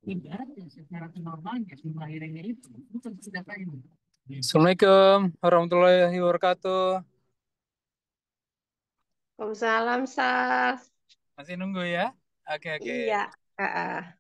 Assalamualaikum warahmatullahi wabarakatuh. Waalaikumsalam, Sas. Masih nunggu ya? Oke, oke. Iya. Heeh.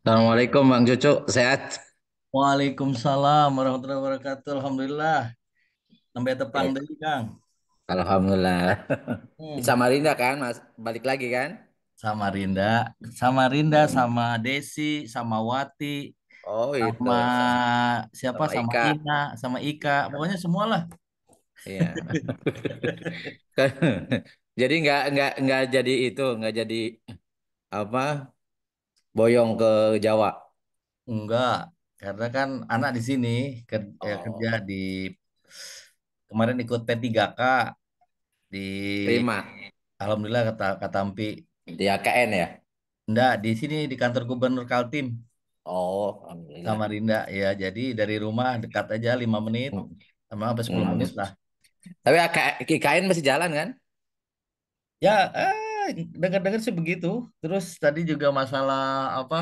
Assalamualaikum Bang Cucu, sehat? Waalaikumsalam warahmatullahi wabarakatuh. Alhamdulillah. Sampai tepang Ya, deh, Kang. Alhamdulillah. Di Hmm. Samarinda kan, Mas? Balik lagi kan? Sama Rinda, sama Desi, sama Wati, Oh itu, sama siapa? sama Sama Ika. Ina, sama Ika. Pokoknya semualah. Iya. Jadi nggak jadi itu, nggak jadi apa? Boyong ke Jawa. Enggak, karena kan anak di sini kerja Oh, di kemarin ikut P3K di prima. Alhamdulillah kata kata Ampi. Di AKN ya? Enggak, di sini di kantor Gubernur Kaltim Oh, sama Alhamdulillah. Rinda ya. Jadi dari rumah dekat aja 5 menit Hmm. sama sampai 10 Hmm. menit lah. Tapi IKN masih jalan kan? Ya, dengar-dengar sih begitu. Terus tadi juga masalah apa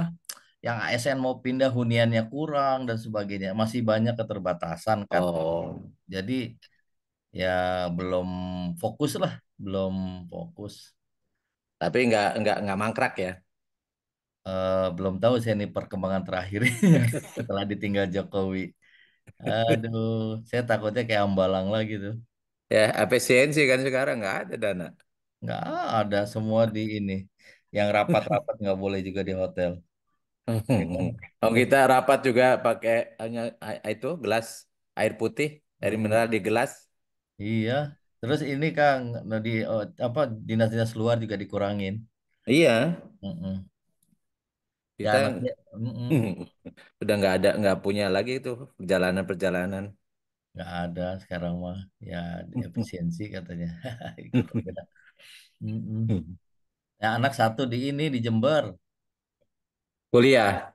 yang ASN mau pindah huniannya kurang dan sebagainya. Masih banyak keterbatasan kan. Oh, Jadi ya belum fokus lah, belum fokus. tapi nggak mangkrak ya? Belum tahu saya ini perkembangan terakhirnya setelah ditinggal Jokowi. Aduh, saya takutnya kayak Ambalang lagi tuh. Ya, efisiensi kan sekarang nggak ada dana. Nggak ada semua di ini. Yang rapat-rapat nggak boleh juga di hotel. Ya kan? Oh, kita rapat juga pakai hanya itu gelas air putih dari Mm-mm. mineral di gelas. Iya. Terus ini Kang, nah di apa dinas-dinas luar juga dikurangin. Iya, Mm-mm. Ya kita nanti, mm-mm. udah nggak punya lagi itu perjalanan-perjalanan. Nggak ada sekarang mah. Ya efisiensi katanya. Ikut aja. Mm-mm. Ya anak satu di ini di Jember Kuliah.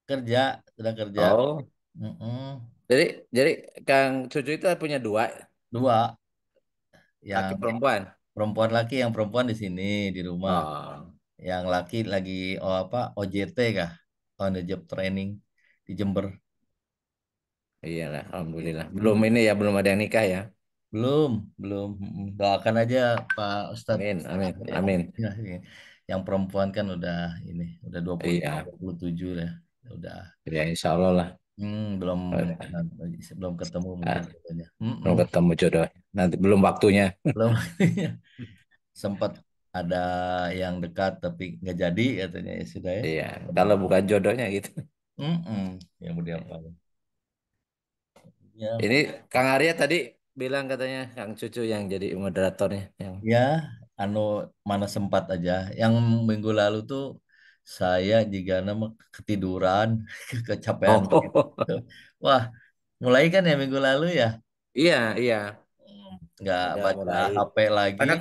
kerja sudah kerja. Oh, Mm-mm. jadi jadi Kang Cucu itu punya dua, Dua laki yang perempuan. perempuan laki yang perempuan di sini di rumah. Oh, Yang laki lagi oh apa OJT kah? On the job training di Jember. iyalah, alhamdulillah. Belum Mm. ini ya, belum ada yang nikah ya. Belum, belum. Mm-mm. Doakan aja Pak Ustadz. Amin, amin, Ya, amin. ya, ya. Yang perempuan kan udah ini, udah Iya, 27 ya. Udah. ya insya Allah lah. Belum belum ketemu mungkin Ah, katanya. Mm-mm. belum ketemu jodoh. Nanti belum waktunya. Belum sempat ada yang dekat tapi nggak jadi katanya ya sudah ya. Iya, kalau bukan jodohnya gitu. Ya mau diapain? Ya, Ini Kang Arya tadi bilang katanya Kang Cucu yang jadi moderatornya. Yang... ya, anu mana sempat aja. Yang minggu lalu tuh saya juga nama ketiduran, kecapean begitu. Oh, Wah, mulai kan ya minggu lalu ya, iya, iya. nggak Udah baca mulai. HP lagi. Karena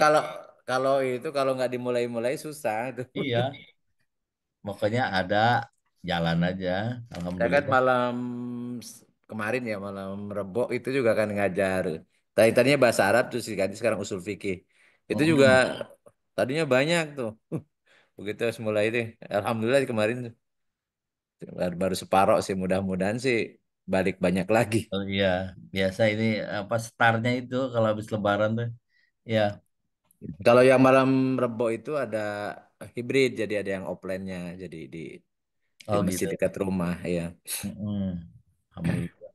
kalau itu kalau nggak dimulai-mulai susah itu. Iya, makanya ada jalan aja. Saya kan Alhamdulillah. malam kemarin ya malam Rebo itu juga kan ngajar. Tadinya bahasa Arab terus diganti sekarang usul fikih. Itu juga Mm-mm. tadinya banyak tuh. Begitu harus mulai deh. Alhamdulillah kemarin baru separoh sih mudah-mudahan sih balik banyak lagi. Oh iya, biasa ini apa startnya itu kalau habis Lebaran tuh. Ya, Kalau yang malam Rebo itu ada hibrid, jadi ada yang offline-nya, jadi di oh masjid gitu. dekat rumah, ya. Mm-mm. Alhamdulillah.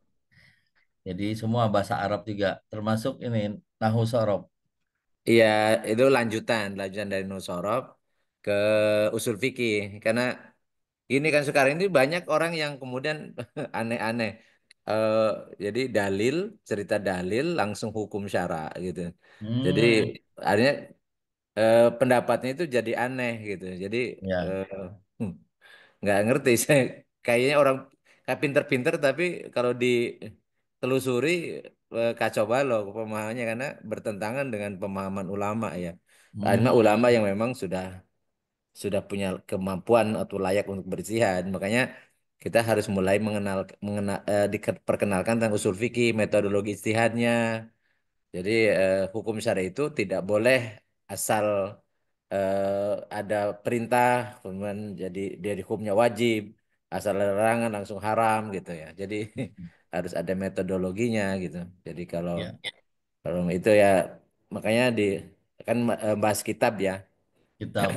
Jadi semua bahasa Arab juga termasuk ini Nahu Sorob. Iya, itu lanjutan dari Nusorob ke usul fikih. Karena ini kan sekarang ini banyak orang yang kemudian aneh-aneh. Eh, jadi cerita dalil langsung hukum syara gitu. Jadi Hmm, artinya pendapatnya itu jadi aneh gitu. Jadi ya. eh, hmm, nggak ngerti saya kayaknya orang kayak pinter-pinter tapi kalau ditelusuri kacau balau pemahamannya karena bertentangan dengan pemahaman ulama ya. Hmm, Karena ulama yang memang sudah punya kemampuan atau layak untuk berijtihad. Makanya kita harus mulai diperkenalkan tentang usul fikih, metodologi ijtihadnya. Jadi hukum syara itu tidak boleh asal ada perintah kemudian jadi dia hukumnya wajib, asal ada larangan langsung haram gitu ya. Jadi harus ada metodologinya gitu. Jadi kalau ya. kalau itu ya makanya kan bahas kitab ya, Kitab.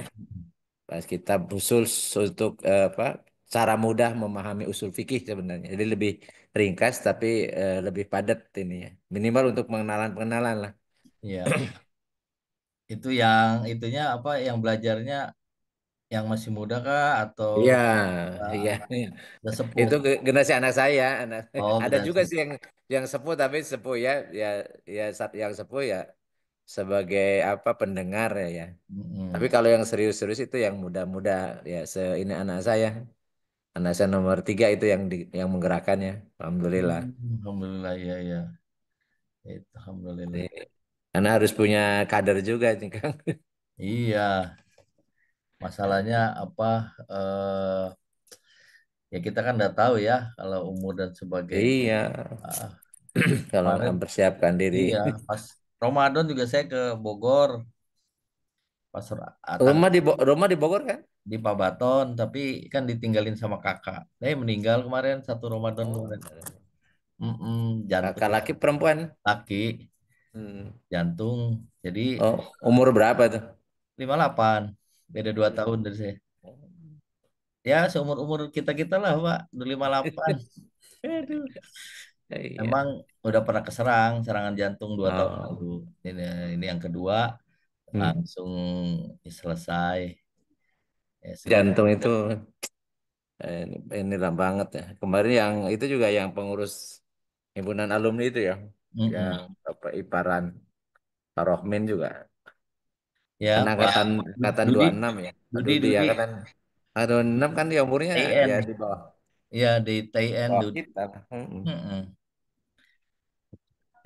bahas kitab khusus untuk apa? cara mudah memahami usul fikih sebenarnya. Jadi lebih ringkas tapi lebih padat ini ya. Minimal untuk pengenalan-pengenalan lah. Iya. Itu yang itunya apa yang belajarnya yang masih muda kah atau Iya, uh, iya, iya. udah sepuh? Itu generasi anak saya. Oh, Ada juga generasi. sih yang sepuh tapi sepuh ya, ya, ya yang sepuh ya sebagai apa pendengar ya. Ya. Tapi Mm-mm. kalau yang serius-serius itu yang muda-muda ya ini anak saya. Anak saya nomor 3 itu yang menggerakkannya. Alhamdulillah. Alhamdulillah ya ya. Itu alhamdulillah. Jadi, karena harus punya kader juga nih Kang. Iya, masalahnya apa eh ya kita kan udah tahu ya kalau umur dan sebagainya. Iya, Ah, kalau kemarin mempersiapkan diri. iya pas Ramadan juga saya ke Bogor pas Rumah rumah di Bogor kan? di Pabaton tapi kan ditinggalin sama kakak. Meninggal kemarin satu Ramadan Oh, kemarin. benar. Jantung Kakak laki perempuan. laki Hmm. jantung jadi Oh, umur berapa tuh? 58 beda 2 tahun dari saya. Ya seumur-umur kita-kita lah Pak, udah 58. Aduh. Emang Iya. udah pernah keserang serangan jantung 2 tahun lalu. Oh. Ini yang kedua Hmm. langsung selesai. Ya sudah. Jantung itu inilah banget ya. Kemarin yang itu juga yang pengurus himpunan alumni itu ya, yang Mm-mm. apa Iparan Pak Rohmin juga. Kan Ya Pak angkatan Dudi, 26 ya. Pak Dudi, Dudi ya Dudi, angkatan 6 kan dia umurnya ya TN, ya di TN bawah Dudi. kita. Mm-mm.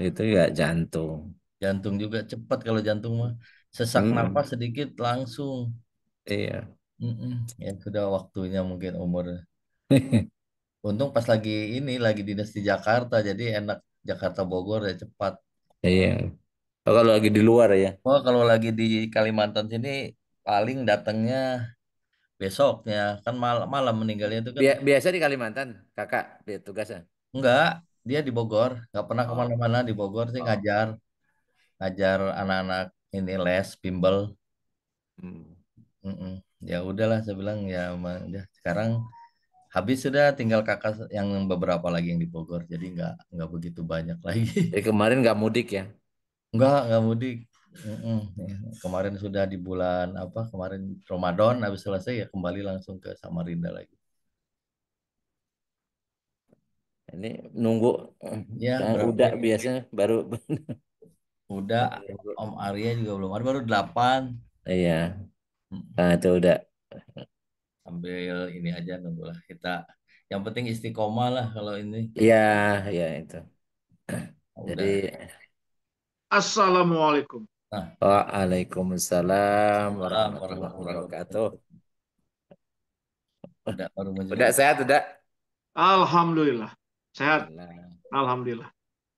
Itu ya jantung. Jantung juga cepat kalau jantung mah sesak napas Mm-mm. sedikit langsung. Iya. Mm-mm. Ya sudah waktunya mungkin umur. Untung pas lagi ini lagi dinas di Jakarta jadi enak Jakarta Bogor ya cepat. Iya. Oh, kalau lagi di luar ya. Oh kalau lagi di Kalimantan sini paling datangnya besoknya kan malam malam meninggalnya itu kan Biasa di Kalimantan, kakak dia tugasnya. enggak dia di Bogor nggak pernah Oh. kemana-mana di Bogor sih Oh. ngajar ngajar anak-anak ini les bimbel. Hmm. Mm-mm. Ya udahlah saya bilang ya udah sekarang habis sudah tinggal kakak yang beberapa lagi yang di Bogor jadi nggak begitu banyak lagi. Jadi kemarin nggak mudik ya. Nggak mudik. Mm-mm. Ya, kemarin sudah di bulan apa kemarin Ramadan habis selesai ya kembali langsung ke Samarinda lagi. Ini nunggu Ya berapa udah ya? biasanya baru Udah nunggu. Om Arya juga belum ada baru 8. Iya. Mm. Nah, itu udah. Sambil ini aja nunggulah kita. Yang penting istiqomah lah kalau ini. Iya, iya itu. Jadi, Udah. Assalamualaikum. Nah, waalaikumsalam Assalamualaikum warahmatullahi warahmatullahi wabarakatuh. wabarakatuh. Udah baru Udah menjelang. sehat udah. Alhamdulillah. Sehat. Alhamdulillah. Alhamdulillah.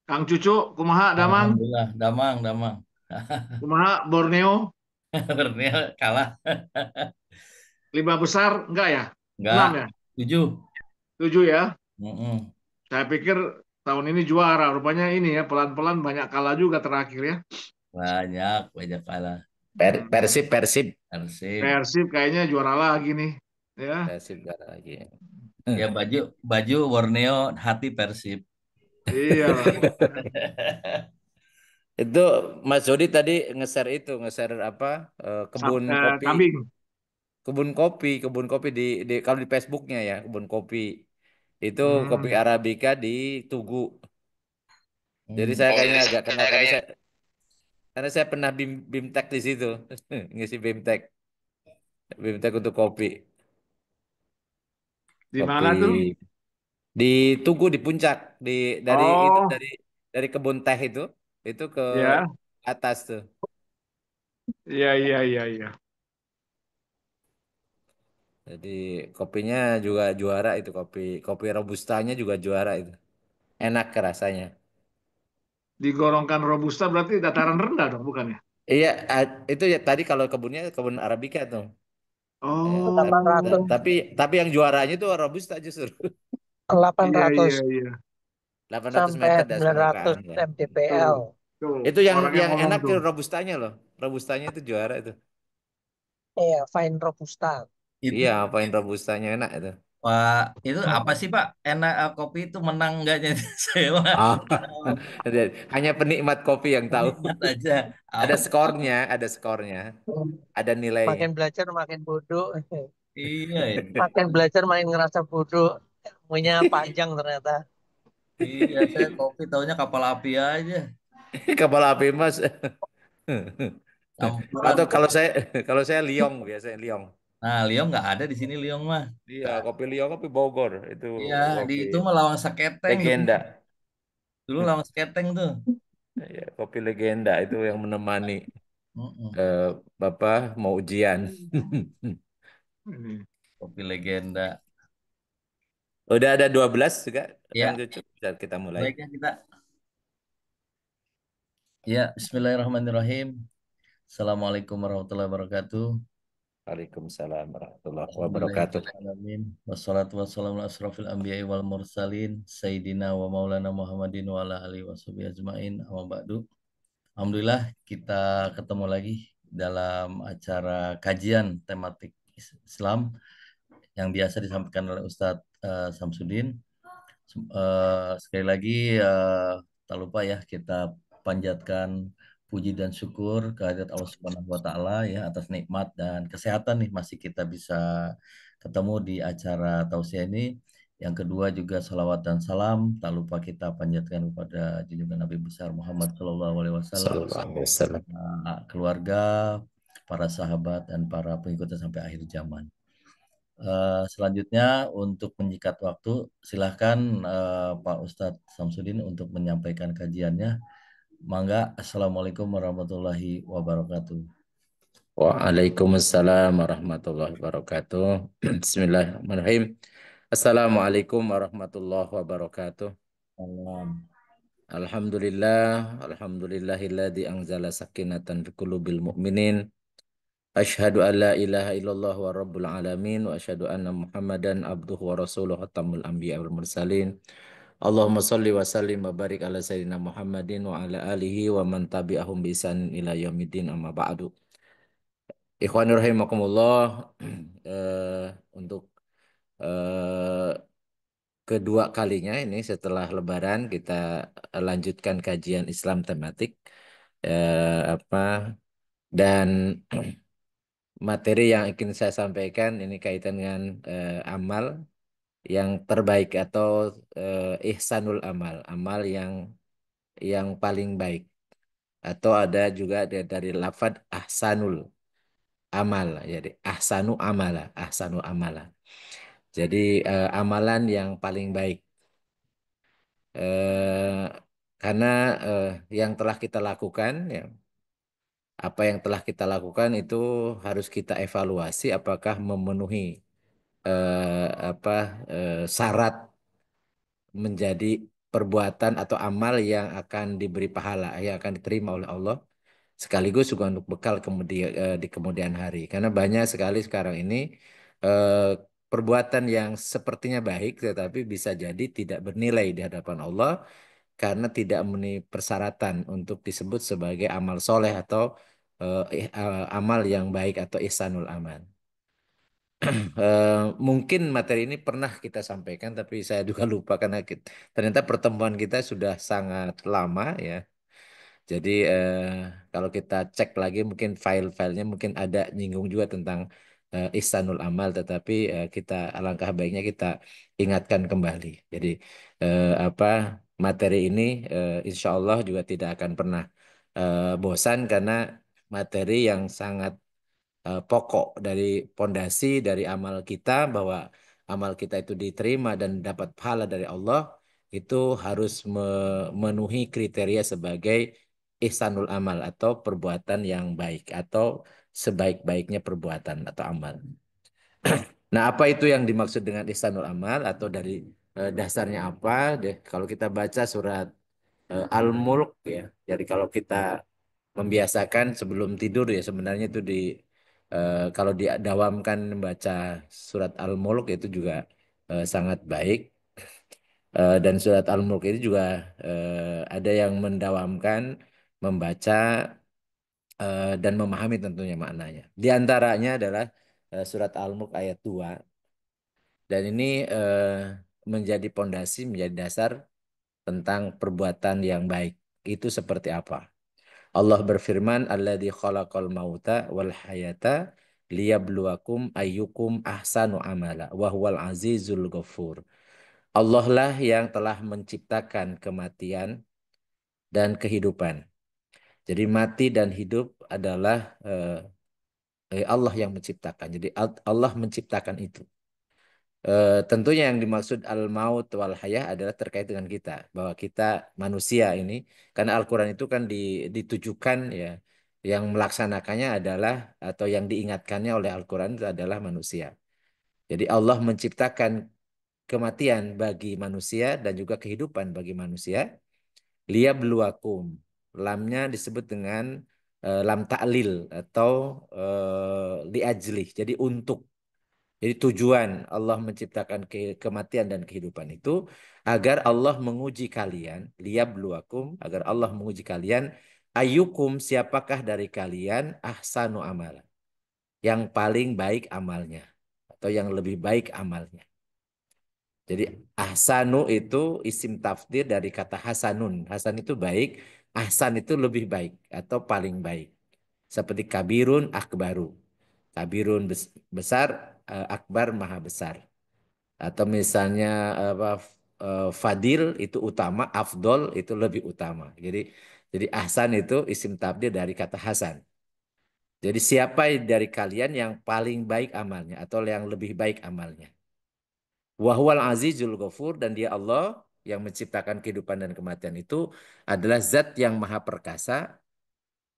Kang Cucu, kumaha Damang? Alhamdulillah, damang, damang. Kumaha Borneo? Borneo kalah. 5 besar? Enggak ya? Enggak. 6 ya? 7. 7 ya? Mm-mm. Saya pikir tahun ini juara. Rupanya ini ya, pelan-pelan banyak kalah juga terakhir ya. Banyak, banyak kalah. Persib, Persib. Persib. Persib kayaknya juara lagi nih. Ya, Persib gak ada lagi. Ya baju baju Borneo hati Persib. iyalah. Itu Mas Jody tadi nge-share apa kebun kopi, Kambing. kebun kopi di kalau di Facebooknya ya kebun kopi itu kopi Hmm. Arabica di Tugu. Jadi Hmm. saya Oh, kayaknya jadi agak kenal saya kayaknya karena saya pernah bimtek di situ ngisi bimtek untuk kopi di kopi mana tuh? di Tugu di puncak dari itu Oh, dari kebun teh itu ke ya. atas tuh. Iya, iya, iya, iya. Jadi kopinya juga juara itu kopi kopi robustanya juga juara itu. Enak rasanya. Digolongkan robusta berarti dataran rendah dong, bukan ya? Iya, itu ya tadi kalau kebunnya kebun Arabica tuh. Ya, Oh, tapi yang juaranya tuh robusta justru. iya, 800 iya, iya. 800 sampai meter dari permukaan 900 ya. Tuh, mdpl. tuh. Itu yang Orang yang yang ngomong enak tuh. tuh robustanya loh. Robustanya itu juara itu. Iya, fine robusta. Itu Iya, apain robustanya enak itu. Pak, itu apa sih Pak? Enak kopi itu menang enggaknya? Saya mah Ah, hanya penikmat kopi yang tahu. penikmat aja. Ada Apa? skornya, ada skornya, ada nilainya. Makin belajar makin bodoh. Iya, ini. Makin belajar makin ngerasa bodoh. Punya panjang ternyata. Iya, saya kopi taunya kapal api aja. Kepala api mas. Campuran. Atau kalau saya Liong biasanya Liong. Nah, Liong nggak ada di sini Liong mah. Iya, Nggak ada. kopi Liong, kopi Bogor itu Iya, di kopi itu mah Lawang Seketeng dulu. legenda. Dulu Lawang Seketeng tuh. Iya, kopi legenda itu yang menemani Mm-mm. eh, Bapak mau ujian. Ini. Kopi legenda. Udah ada 12 juga, Kang Ya, Cucu. Bisa kita mulai. baiknya kita. Ya, Bismillahirrahmanirrahim. Assalamualaikum warahmatullahi wabarakatuh. Waalaikumsalam warahmatullahi wabarakatuh. Alhamdulillahirrahmanirrahim. Wassalatu wassalamu ala asrafil anbiya'i wal mursalin. Sayyidina wa maulana Muhammadin wa ala alihi wa sahbihi ajma'in. Amma ba'du. Alhamdulillah kita ketemu lagi dalam acara kajian tematik Islam yang biasa disampaikan oleh Ustadz Samsudin. Sekali lagi tak lupa ya kita panjatkan puji dan syukur kehadirat Allah Subhanahu wa taala ya atas nikmat dan kesehatan nih masih kita bisa ketemu di acara tausiah ini. Yang kedua juga salawat dan salam tak lupa kita panjatkan kepada junjungan Nabi besar Muhammad Shallallahu Alaihi Wasallam, Sallallahu alaihi wasallam. keluarga, para sahabat dan para pengikutnya sampai akhir zaman. Selanjutnya untuk menyikat waktu, silahkan Pak Ustadz Samsudin untuk menyampaikan kajiannya. Mangga, Assalamualaikum warahmatullahi wabarakatuh. Waalaikumsalam warahmatullahi wabarakatuh. Bismillahirrahmanirrahim. Assalamualaikum warahmatullahi wabarakatuh. Salam. Alhamdulillah, alhamdulillahilladzi anzala sakinatan fi qulubil mu'minin. Asyhadu an la ilaha illallah wa rabbul alamin wa asyhadu anna Muhammadan abduhu wa rasuluhu khatamul anbiya wal mursalin. Allahumma shalli wa sallim wa barik ala sayyidina Muhammadin wa ala alihi wa man tabi'ahum bi ihsan ila yaumiddin amma ba'du. Ikhwani rahimakumullah, untuk eh, kedua kalinya ini setelah Lebaran kita lanjutkan kajian Islam tematik, apa dan materi yang ingin saya sampaikan ini kaitan dengan amal yang terbaik atau ihsanul amal, amal yang paling baik, atau ada juga dari lafad ahsanul amal, jadi ahsanu amala. Jadi amalan yang paling baik. Eh, karena yang telah kita lakukan, ya, apa yang telah kita lakukan itu harus kita evaluasi apakah memenuhi apa syarat menjadi perbuatan atau amal yang akan diberi pahala, yang akan diterima oleh Allah, sekaligus juga untuk bekal kemudian di kemudian hari. Karena banyak sekali sekarang ini eh, perbuatan yang sepertinya baik, tetapi bisa jadi tidak bernilai di hadapan Allah karena tidak memenuhi persyaratan untuk disebut sebagai amal soleh atau amal yang baik atau ihsanul amal. Eh, mungkin materi ini pernah kita sampaikan, tapi saya juga lupa karena ternyata pertemuan kita sudah sangat lama ya. Jadi kalau kita cek lagi mungkin file-filenya mungkin ada nyinggung juga tentang ihsanul amal, tetapi kita alangkah baiknya kita ingatkan kembali. Jadi apa materi ini insya Allah juga tidak akan pernah bosan karena materi yang sangat pokok dari pondasi dari amal kita, bahwa amal kita itu diterima dan dapat pahala dari Allah itu harus memenuhi kriteria sebagai ihsanul amal atau perbuatan yang baik atau sebaik-baiknya perbuatan atau amal. Nah, apa itu yang dimaksud dengan ihsanul amal atau dari dasarnya apa? Kalau kita baca surat Al-Mulk ya. Jadi kalau kita membiasakan sebelum tidur ya sebenarnya itu kalau didawamkan membaca surat Al-Mulk itu juga sangat baik. Dan surat Al-Mulk itu juga ada yang mendawamkan membaca dan memahami tentunya maknanya. Di antaranya adalah surat Al-Mulk ayat 2. Dan ini menjadi pondasi, menjadi dasar tentang perbuatan yang baik. Itu seperti apa? Allah berfirman, "Alladzi khalaqal mauta wal hayata liyabluwakum ayyukum ahsanu amala wa huwal azizul ghafur." Allah lah yang telah menciptakan kematian dan kehidupan. Jadi mati dan hidup adalah Allah yang menciptakan. Jadi Allah menciptakan itu. Tentunya yang dimaksud al-maut wal hayah adalah terkait dengan kita, bahwa kita manusia ini, karena Al-Quran itu kan ditujukan ya, yang melaksanakannya adalah atau yang diingatkannya oleh Al-Quran itu adalah manusia. Jadi Allah menciptakan kematian bagi manusia dan juga kehidupan bagi manusia. Liyabluwakum, lamnya disebut dengan lam ta'lil atau liajlih, jadi untuk. Jadi tujuan Allah menciptakan kematian dan kehidupan itu agar Allah menguji kalian, liyabluwakum, agar Allah menguji kalian, ayyukum, siapakah dari kalian ahsanu amala, yang paling baik amalnya atau yang lebih baik amalnya. Jadi ahsanu itu isim tafdhir dari kata hasanun. Hasan itu baik, ahsan itu lebih baik atau paling baik. Seperti kabirun akbaru. Kabirun besar, akbar maha besar. Atau misalnya apa, fadil itu utama, afdol itu lebih utama. Jadi ahsan itu isim tabdil dari kata hasan. Jadi siapa dari kalian yang paling baik amalnya atau yang lebih baik amalnya? Wahwal azizul ghafur, dan dia Allah yang menciptakan kehidupan dan kematian itu adalah zat yang maha perkasa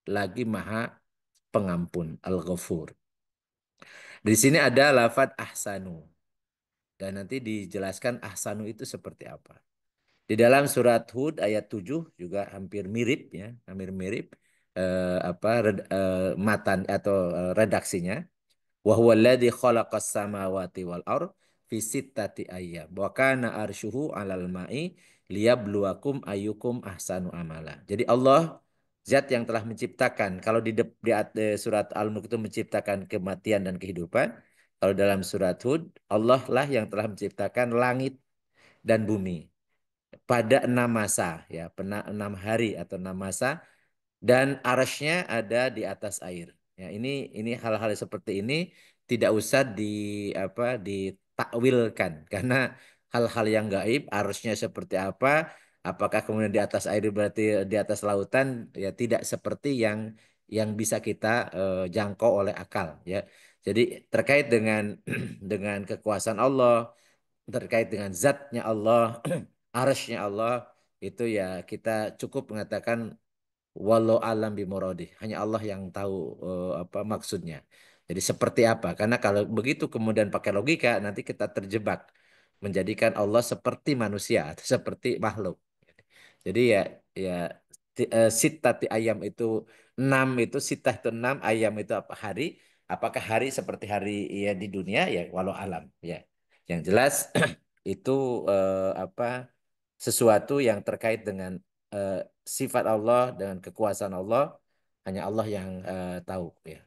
lagi maha pengampun, al-ghafur. Di sini ada lafadz ahsanu. Dan nanti dijelaskan ahsanu itu seperti apa. Di dalam surat Hud ayat 7 juga hampir mirip ya, hampir mirip matan atau redaksinya. Wa huwallazi khalaqas samawati wal ard fi sittati ayyam wa kana arsyuhu 'alal ma'i liyabluwakum ayyukum ahsanu amala. Jadi Allah zat yang telah menciptakan, kalau surat Al-Mulk itu menciptakan kematian dan kehidupan. Kalau dalam surat Hud, Allah lah yang telah menciptakan langit dan bumi pada 6 masa ya, 6 hari atau 6 masa, dan arasnya ada di atas air. Ya, ini hal-hal seperti ini tidak usah ditakwilkan karena hal-hal yang gaib arusnya seperti apa, apakah kemudian di atas air berarti di atas lautan, ya tidak seperti yang bisa kita jangkau oleh akal ya. Jadi terkait dengan dengan kekuasaan Allah, terkait dengan zatnya Allah, arasnya Allah, itu ya kita cukup mengatakan walau alam bimorodi. Hanya Allah yang tahu apa maksudnya. Jadi seperti apa? Karena kalau begitu kemudian pakai logika, nanti kita terjebak menjadikan Allah seperti manusia atau seperti makhluk. Jadi ya sitati ayam itu 6, itu sitah itu 6, ayam itu apa hari? Apakah hari seperti hari ya di dunia ya walau alam ya. Yang jelas itu apa sesuatu yang terkait dengan eh, sifat Allah dengan kekuasaan Allah, hanya Allah yang tahu ya.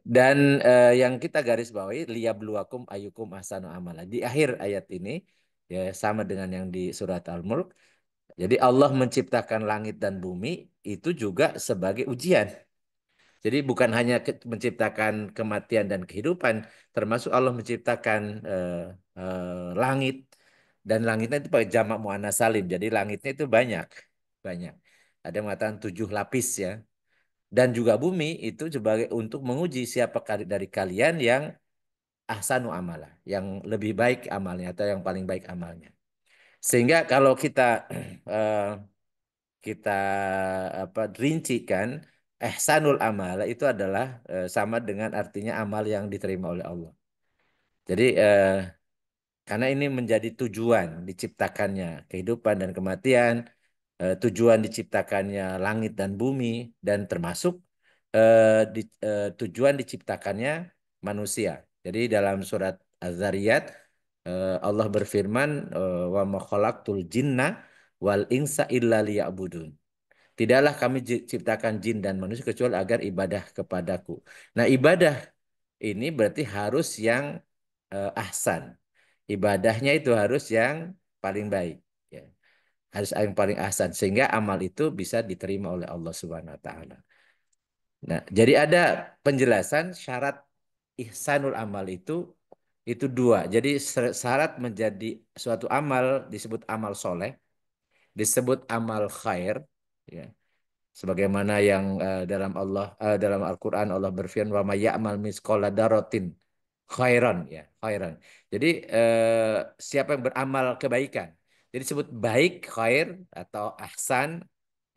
Dan yang kita garis bawahi liyabluwakum ayyukum ahsanu amala. Di akhir ayat ini ya sama dengan yang di surat Al-Mulk. Jadi Allah menciptakan langit dan bumi itu juga sebagai ujian. Jadi bukan hanya menciptakan kematian dan kehidupan, termasuk Allah menciptakan langit, dan langitnya itu pakai jamak muannas salim. Jadi langitnya itu banyak, banyak. Ada yang mengatakan 7 lapis ya. Dan juga bumi itu sebagai untuk menguji siapa dari kalian yang ahsanu amala, yang lebih baik amalnya atau yang paling baik amalnya. Sehingga kalau kita eh, kita rincikan, ihsanul amala itu adalah sama dengan artinya amal yang diterima oleh Allah. Jadi karena ini menjadi tujuan diciptakannya kehidupan dan kematian, tujuan diciptakannya langit dan bumi, dan termasuk tujuan diciptakannya manusia. Jadi dalam surat Az-Zariyat Allah berfirman, wa ma khalaqtul jinna wal insa illa liya'budun. Tidaklah kami ciptakan jin dan manusia kecuali agar ibadah kepadaku. Nah, ibadah ini berarti harus yang ahsan. Ibadahnya itu harus yang paling baik. Ya. Harus yang paling ahsan. Sehingga amal itu bisa diterima oleh Allah Subhanahu Wa Taala. Nah, jadi ada penjelasan syarat ihsanul amal itu dua. Jadi syarat menjadi suatu amal disebut amal soleh, disebut amal khair, ya. Sebagaimana yang dalam Al-Qur'an Allah berfirman wa may ya'mal misqala dzarratin khairan, ya, khairan. Jadi siapa yang beramal kebaikan. Jadi disebut baik, khair atau ahsan,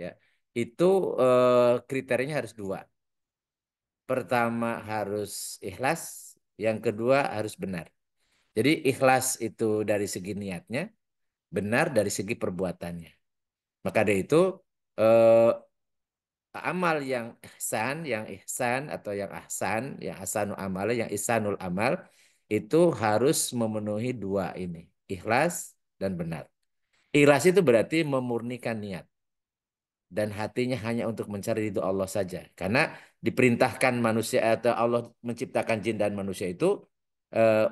ya. Itu kriterianya harus dua. Pertama harus ikhlas, yang kedua harus benar. Jadi ikhlas itu dari segi niatnya, benar dari segi perbuatannya. Maka dari itu eh, amal yang ihsan atau yang ahsanul amal, yang ihsanul amal itu harus memenuhi dua ini, ikhlas dan benar. Ikhlas itu berarti memurnikan niat dan hatinya hanya untuk mencari ridho Allah saja. Karena diperintahkan manusia atau Allah menciptakan jin dan manusia itu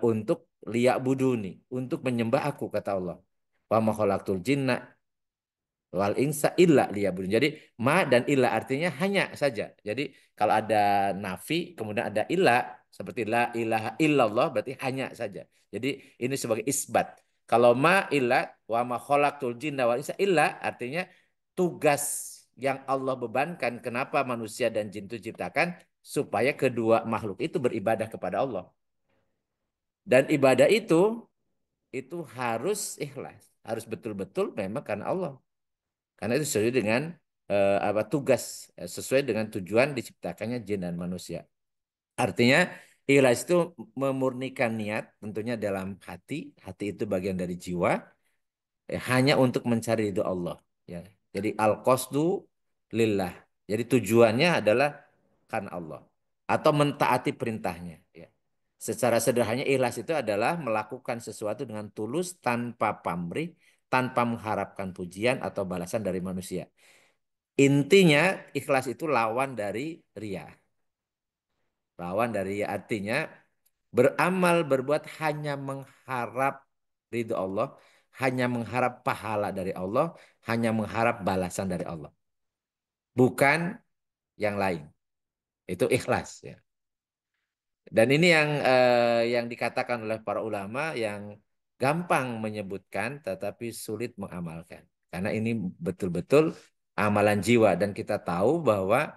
untuk liya'buduni, untuk menyembah aku kata Allah. Wa ma khalaqtul jinna wal insa illa liya'budun. Jadi ma dan illa artinya hanya saja. Jadi kalau ada nafi kemudian ada illa seperti la ilaha illallah berarti hanya saja. Jadi ini sebagai isbat. Kalau ma illa wa ma khalaqtul jinna wal insa illa artinya tugas yang Allah bebankan kenapa manusia dan jin itu diciptakan supaya kedua makhluk itu beribadah kepada Allah. Dan ibadah itu harus ikhlas, harus betul-betul memang karena Allah. Karena itu sesuai dengan tugas, sesuai dengan tujuan diciptakannya jin dan manusia. Artinya ikhlas itu memurnikan niat tentunya dalam hati. Hati itu bagian dari jiwa. Hanya untuk mencari ridho Allah. Ya. Jadi al-qasdu lillah. Jadi tujuannya adalah karena Allah. Atau mentaati perintahnya. Ya. Secara sederhana ikhlas itu adalah melakukan sesuatu dengan tulus tanpa pamrih, tanpa mengharapkan pujian atau balasan dari manusia. Intinya ikhlas itu lawan dari ria. Lawan dari ria artinya beramal berbuat hanya mengharap ridho Allah, hanya mengharap pahala dari Allah, hanya mengharap balasan dari Allah. Bukan yang lain. Itu ikhlas, ya. Dan ini yang dikatakan oleh para ulama yang gampang menyebutkan tetapi sulit mengamalkan. Karena ini betul-betul amalan jiwa dan kita tahu bahwa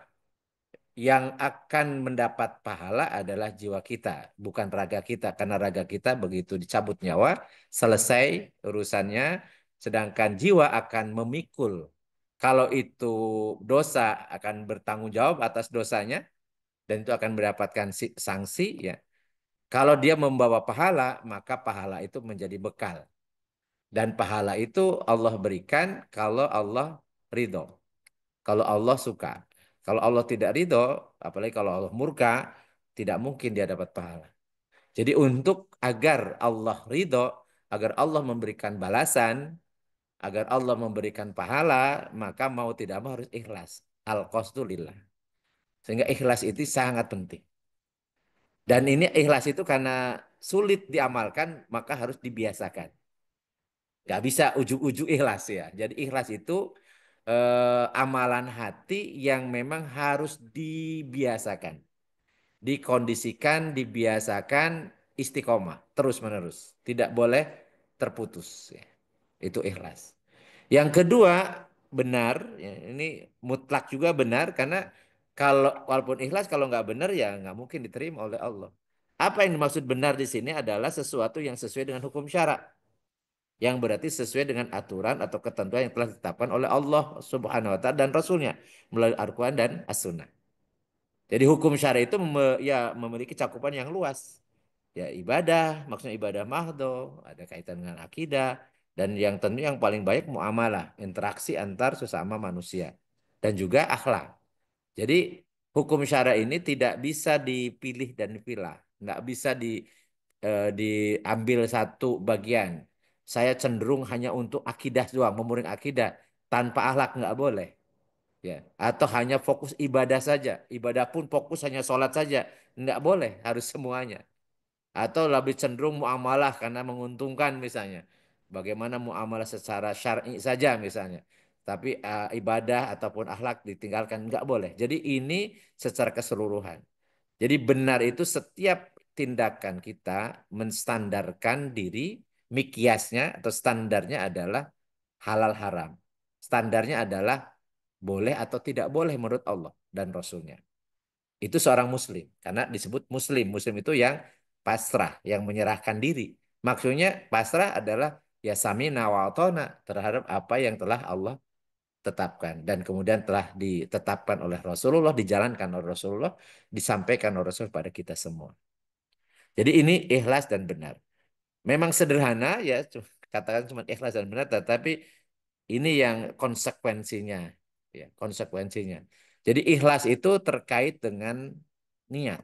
yang akan mendapat pahala adalah jiwa kita, bukan raga kita. Karena raga kita begitu dicabut nyawa, selesai urusannya, sedangkan jiwa akan memikul. Kalau itu dosa akan bertanggung jawab atas dosanya dan itu akan mendapatkan sanksi, ya. Kalau dia membawa pahala, maka pahala itu menjadi bekal. Dan pahala itu Allah berikan kalau Allah ridho. Kalau Allah suka. Kalau Allah tidak ridho, apalagi kalau Allah murka, tidak mungkin dia dapat pahala. Jadi untuk agar Allah ridho, agar Allah memberikan balasan, agar Allah memberikan pahala, maka mau tidak mau harus ikhlas. Al-qasdu lillah. Sehingga ikhlas itu sangat penting. Dan ini ikhlas itu karena sulit diamalkan, maka harus dibiasakan. Gak bisa ujuk-ujuk ikhlas ya. Jadi ikhlas itu amalan hati yang memang harus dibiasakan. Dikondisikan, dibiasakan istiqomah. Terus-menerus. Tidak boleh terputus. Ya. Itu ikhlas. Yang kedua, benar. Ya, ini mutlak juga benar. Karena walaupun ikhlas, kalau nggak benar ya nggak mungkin diterima oleh Allah. Apa yang dimaksud benar di sini adalah sesuatu yang sesuai dengan hukum syara yang berarti sesuai dengan aturan atau ketentuan yang telah ditetapkan oleh Allah Subhanahu wa taala dan Rasulnya melalui Al-Qur'an dan As-Sunnah. Jadi hukum syara itu ya memiliki cakupan yang luas. Ya ibadah, maksudnya ibadah mahdo, ada kaitan dengan akidah dan yang tentu yang paling baik muamalah, interaksi antar sesama manusia dan juga akhlak. Jadi hukum syara ini tidak bisa dipilih dan dipilah, nggak bisa diambil satu bagian. Saya cenderung hanya untuk akidah doang, memurni akidah tanpa akhlak nggak boleh. Ya, atau hanya fokus ibadah saja. Ibadah pun fokus hanya sholat saja. Nggak boleh, harus semuanya. atau lebih cenderung muamalah karena menguntungkan misalnya. Bagaimana muamalah secara syar'i saja misalnya. Tapi ibadah ataupun akhlak ditinggalkan nggak boleh. Jadi ini secara keseluruhan. Jadi benar itu setiap tindakan kita menstandarkan diri, mikiasnya atau standarnya adalah halal haram. Standarnya adalah boleh atau tidak boleh menurut Allah dan Rasulnya. Itu seorang muslim. Karena disebut muslim. Muslim itu yang pasrah, yang menyerahkan diri. Maksudnya pasrah adalah ya samina wa atona terhadap apa yang telah Allah tetapkan. Dan kemudian telah ditetapkan oleh Rasulullah, dijalankan oleh Rasulullah, disampaikan oleh Rasul pada kita semua. Jadi ini ikhlas dan benar. Memang sederhana ya, katakan cuma ikhlas dan benar, tetapi ini yang konsekuensinya, ya konsekuensinya. Jadi ikhlas itu terkait dengan niat.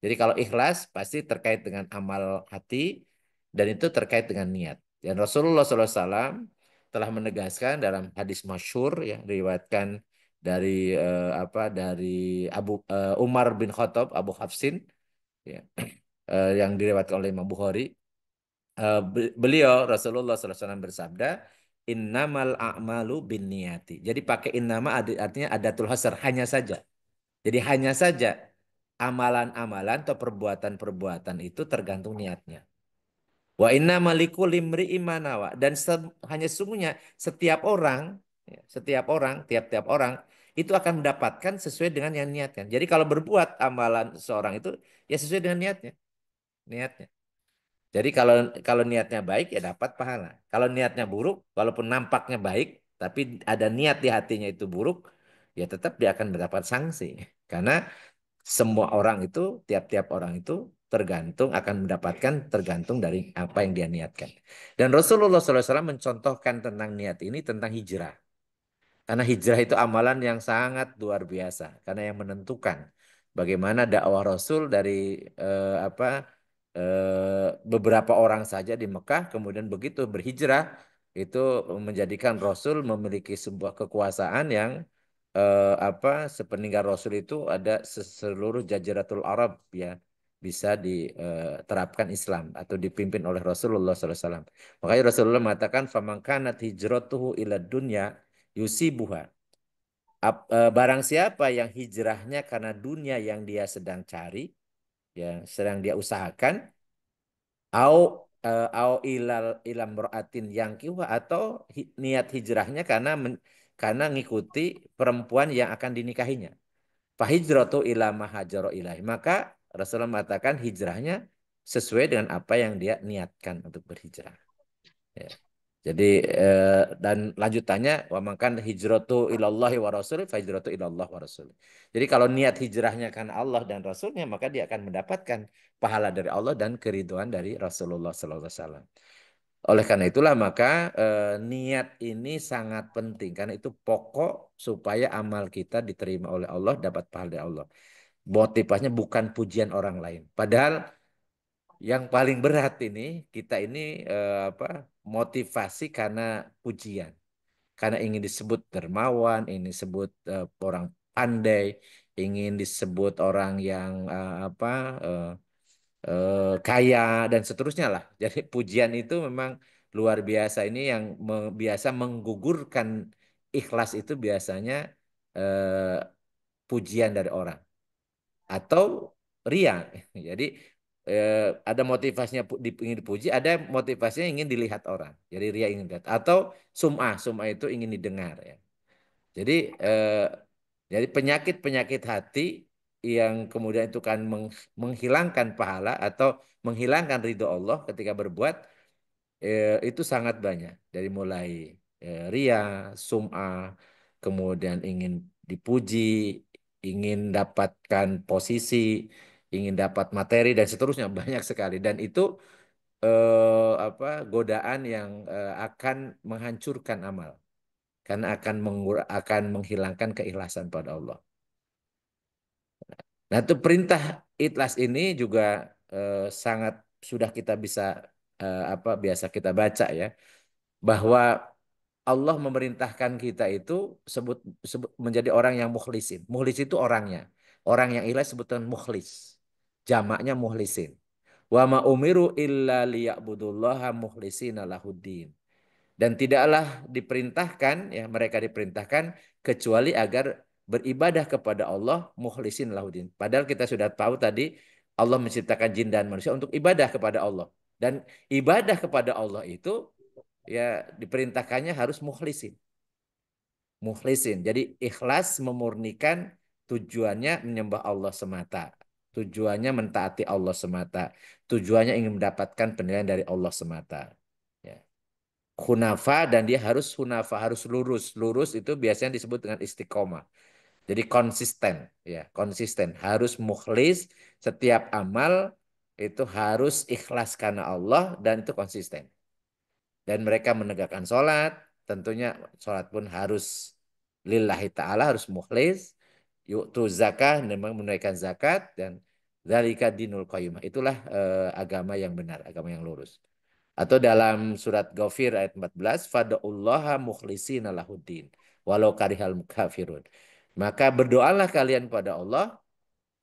Jadi kalau ikhlas pasti terkait dengan amal hati dan itu terkait dengan niat. Dan Rasulullah SAW telah menegaskan dalam hadis masyhur yang diriwayatkan dari dari Umar bin Khattab Abu Hafsin ya, yang diriwayatkan oleh Imam Bukhari. Beliau Rasulullah SAW bersabda, Innamal a'malu bin niyati. Jadi pakai innama artinya adatul hasr, hanya saja. Jadi hanya saja amalan-amalan atau perbuatan-perbuatan itu tergantung niatnya. Wa inna malikul limri imanawa. Dan hanya sesungguhnya setiap orang, ya, tiap-tiap orang itu akan mendapatkan sesuai dengan yang niatkan. Jadi kalau berbuat amalan seorang itu ya sesuai dengan niatnya. Jadi kalau kalau niatnya baik ya dapat pahala. Kalau niatnya buruk, walaupun nampaknya baik, tapi ada niat di hatinya itu buruk, ya tetap dia akan mendapat sanksi. Karena semua orang itu, tiap-tiap orang itu akan mendapatkan tergantung dari apa yang dia niatkan. Dan Rasulullah SAW mencontohkan tentang niat ini tentang hijrah. Karena hijrah itu amalan yang sangat luar biasa. Karena yang menentukan bagaimana dakwah Rasul dari beberapa orang saja di Mekah, kemudian begitu berhijrah itu menjadikan Rasul memiliki sebuah kekuasaan yang sepeninggal Rasul itu ada seluruh Jaziratul Arab ya bisa diterapkan Islam atau dipimpin oleh Rasulullah SAW. Makanya Rasulullah mengatakan faman kanat hijratuhu ila dunya yusibuha. Barang siapa yang hijrahnya karena dunia yang dia sedang cari, yang sedang dia usahakan, au au ilam ro'atin yang kiwa atau niat hijrahnya karena ngikuti perempuan yang akan dinikahinya. Fahijratu ila mahajaro ilahi. Maka Rasulullah mengatakan hijrahnya sesuai dengan apa yang dia niatkan untuk berhijrah. Ya. Jadi dan lanjutannya wa makan hijratu ilallahi wa rasulih fa hijratu ilallah wa rasulih. Jadi kalau niat hijrahnya karena Allah dan Rasulnya maka dia akan mendapatkan pahala dari Allah dan keriduan dari Rasulullah sallallahu alaihi wasallam. Oleh karena itulah maka niat ini sangat penting karena itu pokok supaya amal kita diterima oleh Allah, dapat pahala dari Allah. Motivasinya bukan pujian orang lain. Padahal yang paling berat ini kita ini motivasi karena pujian, karena ingin disebut dermawan, ingin disebut orang pandai, ingin disebut orang yang kaya dan seterusnya lah. Jadi pujian itu memang luar biasa ini yang biasa menggugurkan ikhlas itu biasanya eh, pujian dari orang atau ria. Jadi ada motivasinya ingin dipuji, ada motivasinya ingin dilihat orang. Jadi ria ingin dilihat atau sum'ah itu ingin didengar ya. Jadi penyakit-penyakit hati yang kemudian itu kan menghilangkan pahala atau menghilangkan ridho Allah ketika berbuat itu sangat banyak. Dari mulai ria, sum'ah, kemudian ingin dipuji, ingin dapatkan posisi, ingin dapat materi dan seterusnya banyak sekali. Dan itu godaan yang akan menghancurkan amal karena akan menghilangkan keikhlasan pada Allah. Nah, itu perintah ikhlas ini juga sangat sudah kita bisa biasa kita baca ya bahwa Allah memerintahkan kita itu sebut menjadi orang yang mukhlisin. Mukhlis itu orangnya. Orang yang ikhlas sebutan mukhlis. Jamaknya mukhlisin. Wa ma umiru illa liya'budullaha mukhlishina lahuddin. Dan tidaklah diperintahkan, ya mereka diperintahkan kecuali agar beribadah kepada Allah mukhlisin lahuddin. Padahal kita sudah tahu tadi Allah menciptakan jin dan manusia untuk ibadah kepada Allah. Dan ibadah kepada Allah itu ya diperintahkannya harus mukhlisin. Mukhlisin. Jadi ikhlas memurnikan tujuannya menyembah Allah semata. Tujuannya mentaati Allah semata. Tujuannya ingin mendapatkan penilaian dari Allah semata. Ya. Hunafa dan dia harus hunafa, harus lurus. Lurus itu biasanya disebut dengan istiqomah. Jadi konsisten, ya, konsisten. Harus mukhlis, setiap amal itu harus ikhlas karena Allah dan itu konsisten. Dan mereka menegakkan sholat, tentunya sholat pun harus lillahi ta'ala, harus mukhlis. Yu'tu zakah, memang menunaikan zakat, dan dzalika dinul qayyimah. Itulah agama yang benar, agama yang lurus. Atau dalam surat Ghafir ayat 14, fada'ullaha mukhlishina lahuddin, walau karihal kafirun. Maka berdoalah kalian pada Allah,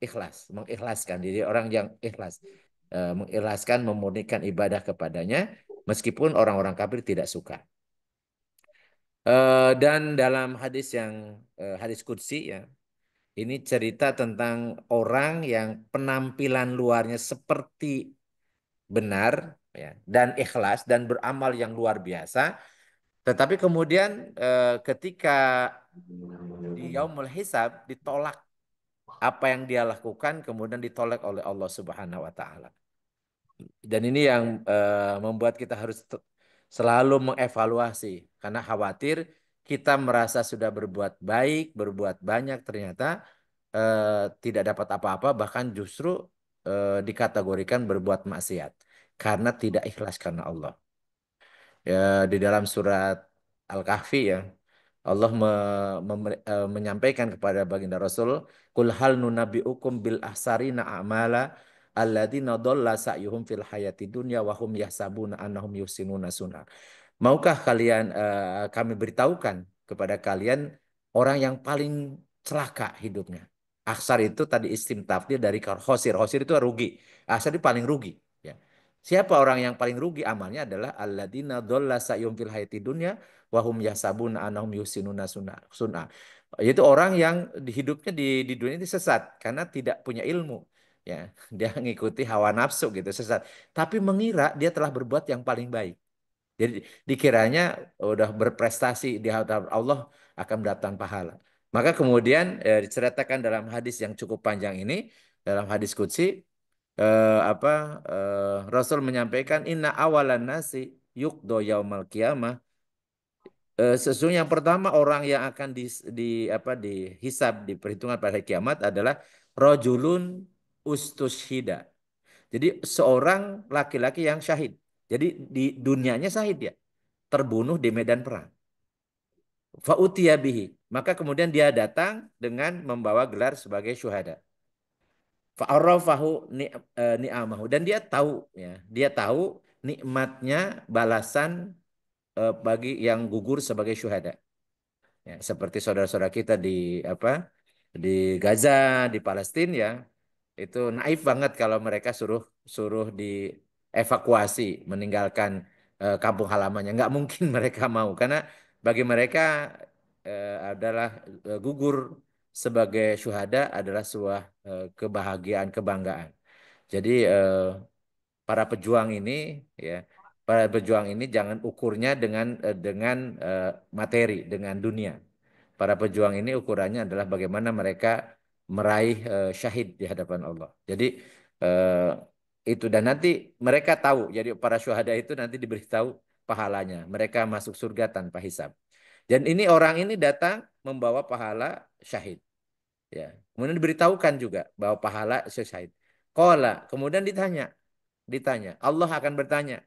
ikhlas, mengikhlaskan diri orang yang ikhlas. Mengikhlaskan, memurnikan ibadah kepadanya, meskipun orang-orang kafir tidak suka. Dan dalam hadis yang hadis qudsi ya, ini cerita tentang orang yang penampilan luarnya seperti benar ya, dan ikhlas dan beramal yang luar biasa, tetapi kemudian ketika di yaumul hisab ditolak apa yang dia lakukan, kemudian ditolak oleh Allah Subhanahu wa taala. Dan ini yang membuat kita harus selalu mengevaluasi karena khawatir kita merasa sudah berbuat baik, berbuat banyak, ternyata tidak dapat apa-apa, bahkan justru dikategorikan berbuat maksiat karena tidak ikhlas karena Allah. Ya, di dalam surat Al-Kahfi ya, Allah menyampaikan kepada baginda Rasul, "Qul hal nunabbiukum bil ahsarina a'mala alladzina dhalla sa'yuhum fil hayati dunya wa hum yahsabuna annahum yuhsinuna sun'a." Maukah kalian kami beritahukan kepada kalian orang yang paling celaka hidupnya? Aksar itu tadi isim tafdil dari khosir. Khosir itu rugi. Aksar itu paling rugi. Ya. Siapa orang yang paling rugi amalnya adalah alladzina dhalla sa'yuhum fil hayati dunya wahum yahsabuna annahum yuhsinuna sun'a. Yaitu orang yang di hidupnya di dunia ini sesat karena tidak punya ilmu. Ya, dia mengikuti hawa nafsu gitu, sesat. Tapi mengira dia telah berbuat yang paling baik. Jadi dikiranya udah berprestasi di hadapan Allah akan mendapatkan pahala. Maka kemudian diceritakan dalam hadis yang cukup panjang ini, dalam hadis qudsi Rasul menyampaikan inna awalan nasi yuqdo yaumal qiyamah. Sesungguhnya yang pertama orang yang akan dihisab di perhitungan pada hari kiamat adalah rajulun ustushhida. Jadi seorang laki-laki yang syahid. Jadi di dunianya syahid ya, terbunuh di medan perang. Fa'utiya bihi. Maka kemudian dia datang dengan membawa gelar sebagai syuhada. Fa'arrafahu ni'amahu. Dan dia tahu ya, dia tahu nikmatnya balasan bagi yang gugur sebagai syuhada. Ya, seperti saudara-saudara kita di Gaza, di Palestina ya, itu naif banget kalau mereka suruh dievakuasi, meninggalkan kampung halamannya. Nggak mungkin mereka mau karena bagi mereka adalah gugur sebagai syuhada adalah sebuah kebahagiaan, kebanggaan. Jadi para pejuang ini ya, para pejuang ini jangan ukurnya dengan materi, dengan dunia. Para pejuang ini ukurannya adalah bagaimana mereka meraih syahid di hadapan Allah. Jadi eh, itu dan nanti mereka tahu. Jadi para syuhada itu nanti diberitahu pahalanya. Mereka masuk surga tanpa hisab. Dan ini orang ini datang membawa pahala syahid. Ya. Kemudian diberitahukan juga bahwa pahala syahid. Qala, kemudian ditanya. Allah akan bertanya,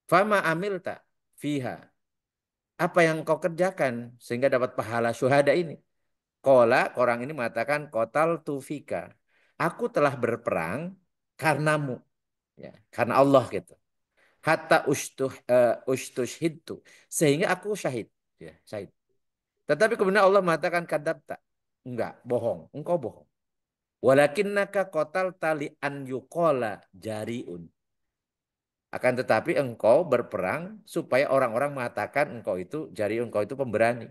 "Fama amilta fiha?" Apa yang kau kerjakan sehingga dapat pahala syuhada ini? Qala, orang ini mengatakan kotal tufika. Aku telah berperang karenamu. Ya, karena Allah gitu. Hatta ustushhidtu. Sehingga aku syahid. Ya, syahid. Tetapi kemudian Allah mengatakan kadabta. Enggak, bohong. Engkau bohong. Walakinnaka qatalta li an yuqala jariun. Akan tetapi engkau berperang supaya orang-orang mengatakan engkau itu jariun, engkau itu pemberani.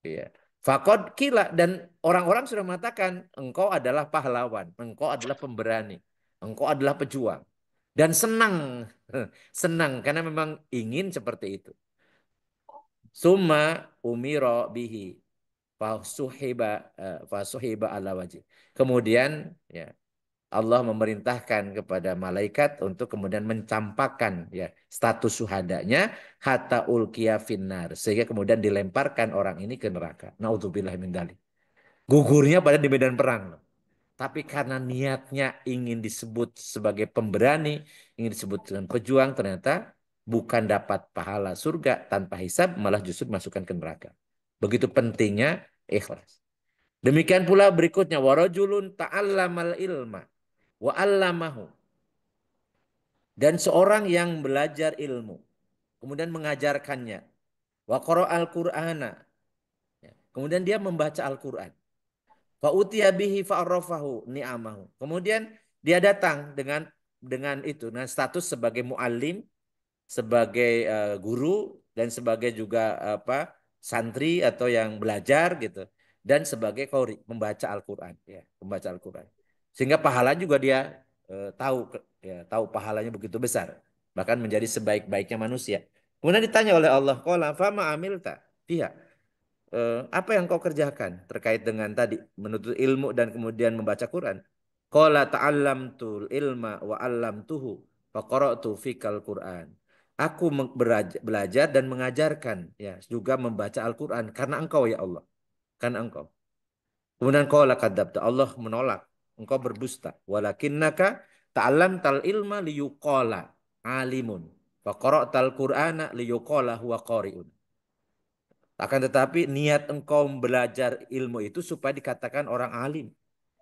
Iya. Fakod kila, dan orang-orang sudah mengatakan engkau adalah pahlawan, engkau adalah pemberani, engkau adalah pejuang. Dan senang, senang karena memang ingin seperti itu. Summa umiro bihi fasuhiba ala wajih. Kemudian ya Allah memerintahkan kepada malaikat untuk kemudian mencampakkan ya status syuhadanya hatta ulqiya finnar, sehingga kemudian dilemparkan orang ini ke neraka. Naudzubillah min dzalik. Gugurnya pada di medan perang. Tapi karena niatnya ingin disebut sebagai pemberani, ingin disebut dengan pejuang, ternyata bukan dapat pahala surga tanpa hisab, malah justru dimasukkan ke neraka. Begitu pentingnya ikhlas. Demikian pula berikutnya, warajulun ta'allamal ilma wa 'allamahu. Dan seorang yang belajar ilmu, kemudian mengajarkannya. Wa qara'al Qur'ana. Kemudian dia membaca Al-Qur'an. Fa utiya bihi fa'arafahu ni'amahu. Kemudian dia datang dengan itu, dengan status sebagai muallim, sebagai guru, dan sebagai juga santri atau yang belajar gitu, dan sebagai qori, membaca Al-Qur'an ya, membaca Al-Qur'an. Sehingga pahala juga dia tahu pahalanya begitu besar, bahkan menjadi sebaik-baiknya manusia. Kemudian ditanya oleh Allah, qala fama amilta fiha. Apa yang kau kerjakan terkait dengan tadi menuntut ilmu dan kemudian membaca Quran? Qala ta'allamtul ilma wa 'allamtuhu fa qara'tu fikal Quran. Aku belajar dan mengajarkan ya juga membaca Al-Qur'an karena engkau ya Allah. Karena engkau. Kemudian qala kadzabta, Allah menolak. Engkau berdusta. Walakinnaka ta'allamtal ilma liyuqala alimun. Fa qara'tal Qur'ana liyuqala huwa qari'un. Akan tetapi niat engkau belajar ilmu itu supaya dikatakan orang alim,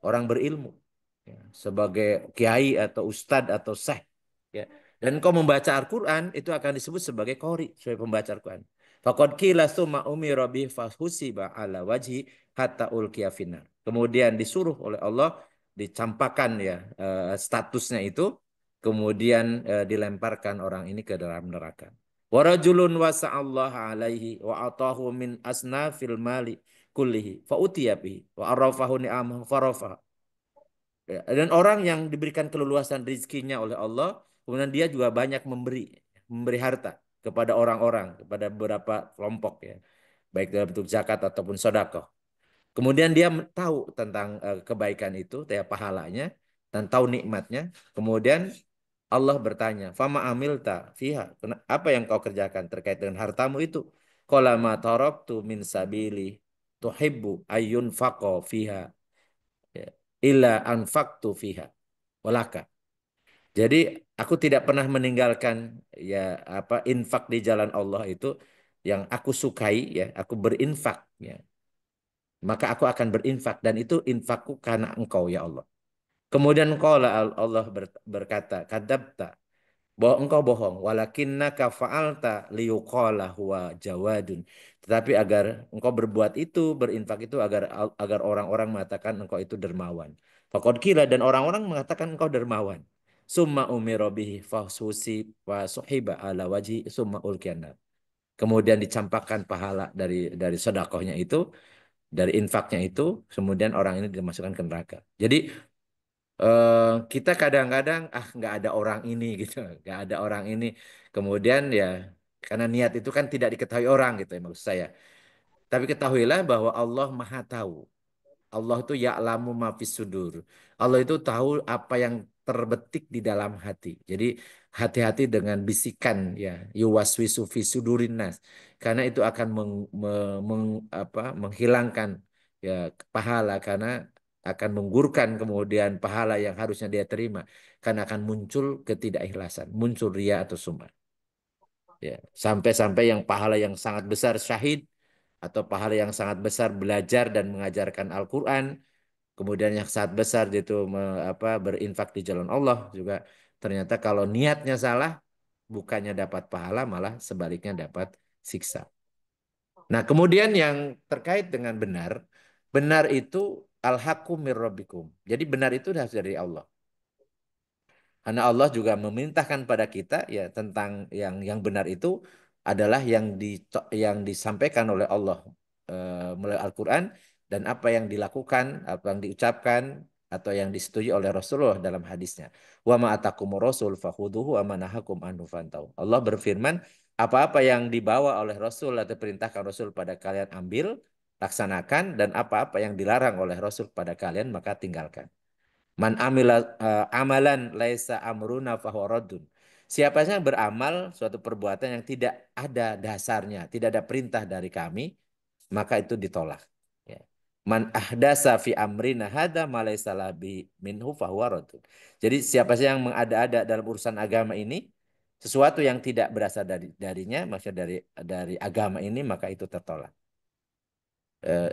orang berilmu. Ya, sebagai kiai atau ustadz atau syekh. Ya. Dan engkau membaca Al-Quran itu akan disebut sebagai qori, sebagai pembaca Al-Quran. Faqad qila summa umira bihi fahusiba ala wajhi hatta ulqiya finnar. Kemudian disuruh oleh Allah dicampakkan ya statusnya itu, kemudian dilemparkan orang ini ke dalam neraka. Warajulun wasa'allahu alaihi wa atahu min asnafil mali kullihi fa utiya bihi wa arafahu ni'amahu farafa. Ya, dan orang yang diberikan keleluasan rezekinya oleh Allah, kemudian dia juga banyak memberi harta kepada orang-orang, kepada beberapa kelompok ya, baik dalam bentuk zakat ataupun sedekah. Kemudian dia tahu tentang kebaikan itu, pahalanya, dan tahu nikmatnya. Kemudian Allah bertanya, "Fama amilta fiha?" Apa yang kau kerjakan terkait dengan hartamu itu? Qala ma taraktu min sabili tuhibbu ayyun faqo fiha ya, illa anfaqtu fiha walaka. Jadi aku tidak pernah meninggalkan ya infak di jalan Allah itu yang aku sukai ya, aku berinfak ya. Maka aku akan berinfak dan itu infakku karena engkau ya Allah. Kemudian Allah berkata, kadzabta, bahwa engkau bohong, walakinnaka fa'alta liyuqala huwa jawadun. Tetapi agar engkau berbuat itu, berinfak itu agar orang-orang mengatakan engkau itu dermawan. Faqad qila, dan orang-orang mengatakan engkau dermawan. Summa umira bihi fasusi wa suhiba ala wajhi summa ulqiyannar. Kemudian dicampakkan pahala dari sedekahnya itu, dari infaknya itu, kemudian orang ini dimasukkan ke neraka. Jadi kita kadang-kadang nggak ada orang ini gitu, nggak ada orang ini. Kemudian ya karena niat itu kan tidak diketahui orang gitu ya maksud saya. Tapi ketahuilah bahwa Allah Maha tahu. Allah itu ya'lamu ma fis sudur. Allah itu tahu apa yang terbetik di dalam hati. Jadi hati-hati dengan bisikan ya, yuwaswisu fi sudurin nas. Karena itu akan menghilangkan ya pahala, karena akan menggugurkan kemudian pahala yang harusnya dia terima, karena akan muncul ketidakikhlasan, muncul ria atau sum'ah. Ya, sampai-sampai yang pahala yang sangat besar syahid atau pahala yang sangat besar belajar dan mengajarkan Al-Qur'an, kemudian yang sangat besar itu berinfak di jalan Allah juga, ternyata kalau niatnya salah bukannya dapat pahala malah sebaliknya dapat siksa. Nah, kemudian yang terkait dengan benar, benar itu al-haqqu mir rabbikum. Jadi benar itu harus dari Allah. Karena Allah juga memerintahkan pada kita ya tentang yang benar itu adalah yang disampaikan oleh Allah melalui Al-Qur'an, dan apa yang dilakukan, apa yang diucapkan atau yang disetujui oleh Rasulullah dalam hadisnya. Wa ma atakumur rasul fakhuduhu wa ma nahakum anhu fantau. Allah berfirman, apa-apa yang dibawa oleh Rasul atau perintahkan Rasul pada kalian ambil, laksanakan, dan apa-apa yang dilarang oleh Rasul pada kalian maka tinggalkan. Man amila amalan laisa amruna fahuwa raddun. Siapa saja yang beramal suatu perbuatan yang tidak ada dasarnya, tidak ada perintah dari kami, maka itu ditolak. Ya. Man ahdasa fi amrina hada ma laisa labi minhu fahuwa raddun. Jadi siapa saja yang mengada-ada dalam urusan agama ini, sesuatu yang tidak berasal darinya, maksudnya dari agama ini, maka itu tertolak.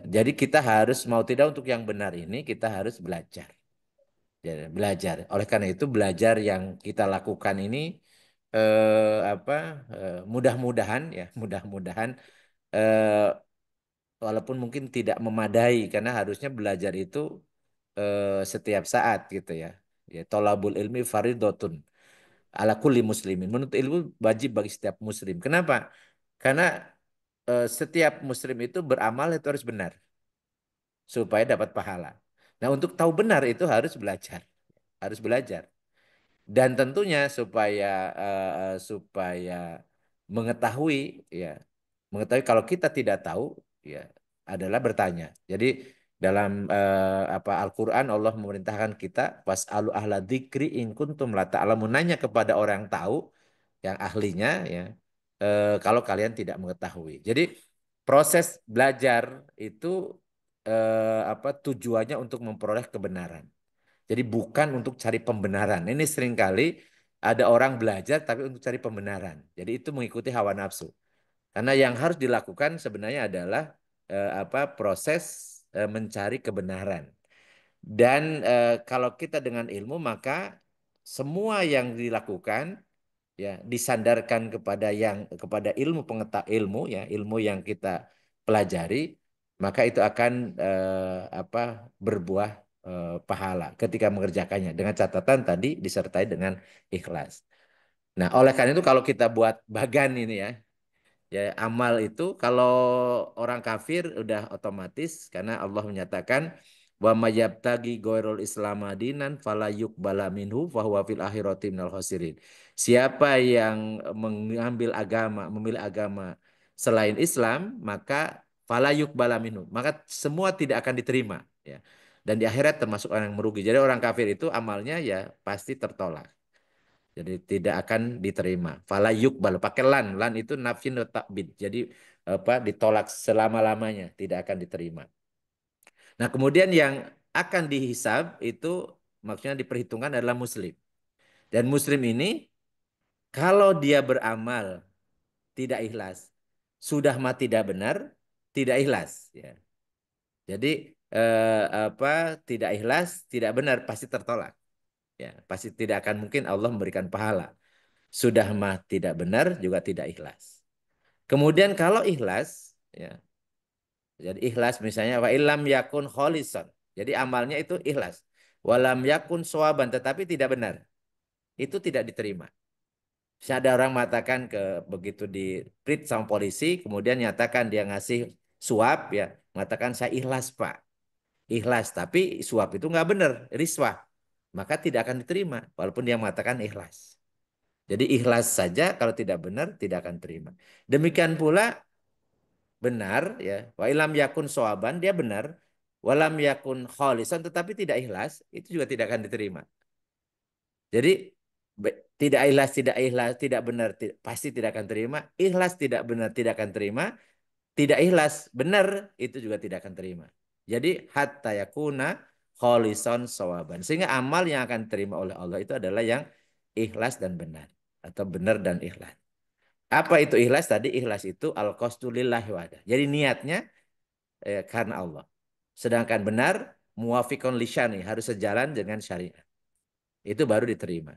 Jadi kita harus mau tidak untuk yang benar ini kita harus belajar. Ya, belajar. Oleh karena itu belajar yang kita lakukan ini mudah-mudahan ya, mudah-mudahan walaupun mungkin tidak memadai karena harusnya belajar itu setiap saat gitu ya. Ya, tolabul ilmi faridotun ala kulli muslimin. Menuntut ilmu wajib bagi setiap muslim. Kenapa? Karena setiap muslim itu beramal itu harus benar supaya dapat pahala. Nah, untuk tahu benar itu harus belajar. Harus belajar. Dan tentunya supaya mengetahui ya, mengetahui kalau kita tidak tahu ya adalah bertanya. Jadi dalam Al-Qur'an Allah memerintahkan kita was'alu ahla dzikri in kuntum la ta'lamun, nanya kepada orang yang tahu, yang ahlinya ya, kalau kalian tidak mengetahui. Jadi proses belajar itu tujuannya untuk memperoleh kebenaran. Jadi bukan untuk cari pembenaran. Ini seringkali ada orang belajar tapi untuk cari pembenaran. Jadi itu mengikuti hawa nafsu. Karena yang harus dilakukan sebenarnya adalah proses mencari kebenaran. Dan kalau kita dengan ilmu maka semua yang dilakukan ya disandarkan kepada ilmu ya, ilmu yang kita pelajari, maka itu akan berbuah pahala ketika mengerjakannya dengan catatan tadi disertai dengan ikhlas. Nah, oleh karena itu kalau kita buat bagan ini ya amal itu kalau orang kafir udah otomatis karena Allah menyatakan wa mayyabtagi ghairul islam dinan fala yuqbala minhu fa huwa fil akhirati minal khasirin. Siapa yang memilih agama selain Islam, maka fala yuqbala minhu, maka semua tidak akan diterima ya. Dan di akhirat termasuk orang yang merugi. Jadi orang kafir itu amalnya ya pasti tertolak. Jadi tidak akan diterima. Fala yuqbal, pakai lan. Lan itu nafsin wa ta'bid. Jadi ditolak selama-lamanya, tidak akan diterima. Nah, kemudian yang akan dihisab itu maksudnya diperhitungkan adalah muslim. Dan muslim ini kalau dia beramal tidak ikhlas, sudah mati tidak benar, tidak ikhlas ya. Jadi tidak ikhlas, tidak benar pasti tertolak. Ya, pasti tidak akan mungkin Allah memberikan pahala. Sudah mah tidak benar juga tidak ikhlas. Kemudian kalau ikhlas ya. Jadi ikhlas misalnya wa illam yakun kholisan. Jadi amalnya itu ikhlas. Walam yakun sawaban tetapi tidak benar. Itu tidak diterima. Bisa ada orang mengatakan begitu diperiksa sama polisi kemudian nyatakan dia ngasih suap ya, mengatakan saya ikhlas, Pak. Ikhlas tapi suap itu nggak benar, riswah. Maka tidak akan diterima walaupun dia mengatakan ikhlas. Jadi ikhlas saja kalau tidak benar tidak akan terima. Demikian pula benar ya. Wa ilam yakun soaban dia benar. Walam yakun kholisan tetapi tidak ikhlas itu juga tidak akan diterima. Jadi tidak ikhlas, tidak benar pasti tidak akan terima. Ikhlas tidak benar tidak akan terima. Tidak ikhlas benar itu juga tidak akan terima. Jadi hatta yakuna kholisan soaban. Sehingga amal yang akan diterima oleh Allah itu adalah yang ikhlas dan benar atau benar dan ikhlas. Apa itu ikhlas? Tadi ikhlas itu al-qasdu lillahi wahdah. Jadi niatnya karena Allah. Sedangkan benar muwafiqun lisyani harus sejalan dengan syariat. Itu baru diterima.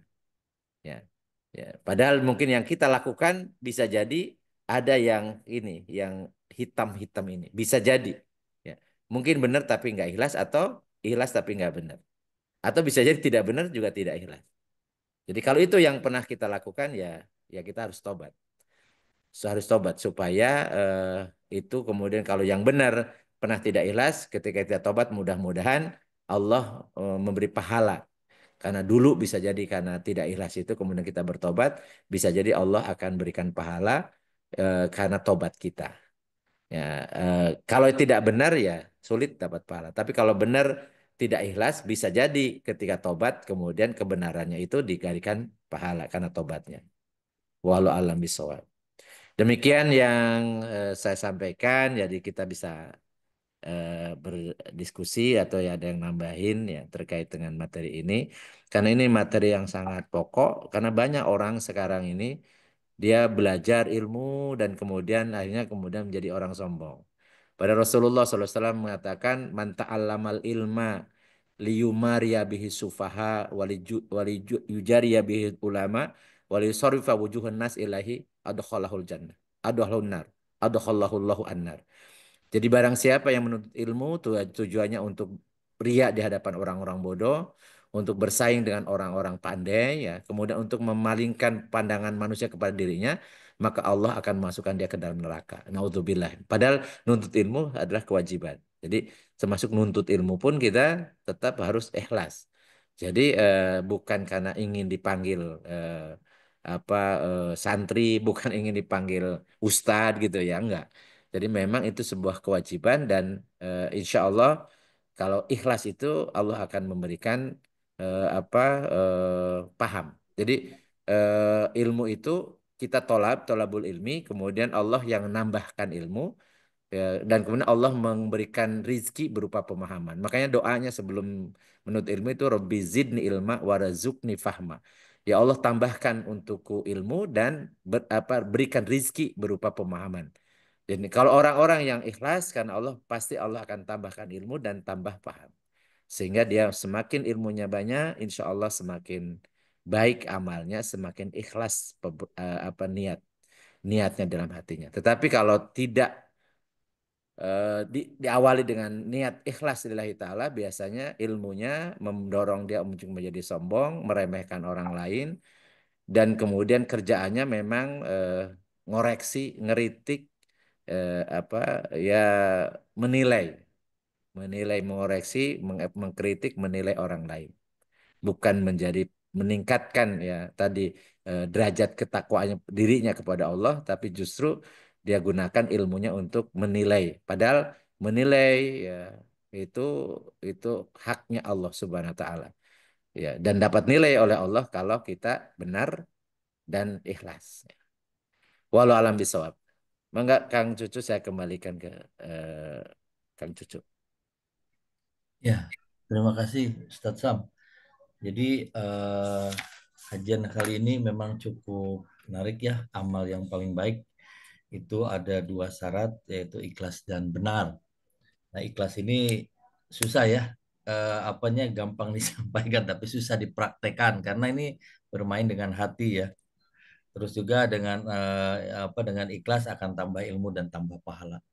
Ya. Ya, padahal mungkin yang kita lakukan bisa jadi ada yang ini, yang hitam-hitam ini. Bisa jadi. Ya. Mungkin benar tapi nggak ikhlas atau ikhlas tapi nggak benar. Atau bisa jadi tidak benar juga tidak ikhlas. Jadi kalau itu yang pernah kita lakukan ya kita harus tobat. Harus tobat supaya itu kemudian kalau yang benar pernah tidak ikhlas ketika kita tobat mudah-mudahan Allah memberi pahala. Karena dulu bisa jadi karena tidak ikhlas itu kemudian kita bertobat, bisa jadi Allah akan berikan pahala karena tobat kita. Ya, kalau tidak benar ya sulit dapat pahala. Tapi kalau benar tidak ikhlas bisa jadi ketika tobat kemudian kebenarannya itu diberikan pahala karena tobatnya. Wallahu a'lam bishawab. Demikian yang saya sampaikan. Jadi kita bisa berdiskusi atau ya ada yang nambahin ya terkait dengan materi ini. Karena ini materi yang sangat pokok. Karena banyak orang sekarang ini dia belajar ilmu dan kemudian menjadi orang sombong. Pada Rasulullah SAW mengatakan man ta'allamal ilma liyumariya bihi sufaha yujariya bihi ulama waliyusarrifa wujuhun nas ilahi adkhalahul jannah adkhalahun nar adkhalahullahu annar. Jadi barang siapa yang menuntut ilmu tujuannya untuk ria di hadapan orang-orang bodoh, untuk bersaing dengan orang-orang pandai, ya, kemudian untuk memalingkan pandangan manusia kepada dirinya, maka Allah akan memasukkan dia ke dalam neraka. Naudzubillah. Padahal nuntut ilmu adalah kewajiban. Jadi termasuk nuntut ilmu pun kita tetap harus ikhlas. Jadi bukan karena ingin dipanggil apa santri, bukan ingin dipanggil ustadz gitu ya, enggak. Jadi memang itu sebuah kewajiban dan insya Allah kalau ikhlas itu Allah akan memberikan apa paham. Jadi ilmu itu kita tolabul ilmi, kemudian Allah yang nambahkan ilmu ya, dan kemudian Allah memberikan rizki berupa pemahaman. Makanya doanya sebelum menuntut ilmu itu Rabbi zidni ilma warazukni fahma. Ya Allah tambahkan untukku ilmu dan berikan rizki berupa pemahaman. Jadi kalau orang-orang yang ikhlas karena Allah pasti Allah akan tambahkan ilmu dan tambah paham. Sehingga dia semakin ilmunya banyak, insya Allah semakin baik amalnya, semakin ikhlas niatnya dalam hatinya. Tetapi kalau tidak diawali dengan niat ikhlas lillahi ta'ala, biasanya ilmunya mendorong dia untuk menjadi sombong, meremehkan orang lain, dan kemudian kerjaannya memang ngoreksi, ngeritik, apa ya menilai, mengoreksi, mengkritik, menilai orang lain, bukan menjadi meningkatkan ya tadi derajat ketakwaannya dirinya kepada Allah, tapi justru dia gunakan ilmunya untuk menilai. Padahal menilai ya itu itu haknya Allah Subhanahu wa taala. Ya, dan dapat nilai oleh Allah kalau kita benar dan ikhlas. Walau alam bisawab. Mangga Kang Cucu saya kembalikan ke Kang Cucu. Ya, terima kasih Ustadz Sam. Jadi kajian kali ini memang cukup menarik ya. Amal yang paling baik itu ada dua syarat yaitu ikhlas dan benar. Nah, ikhlas ini susah ya. Apanya gampang disampaikan tapi susah dipraktekkan karena ini bermain dengan hati ya. Terus juga dengan ikhlas akan tambah ilmu dan tambah pahala.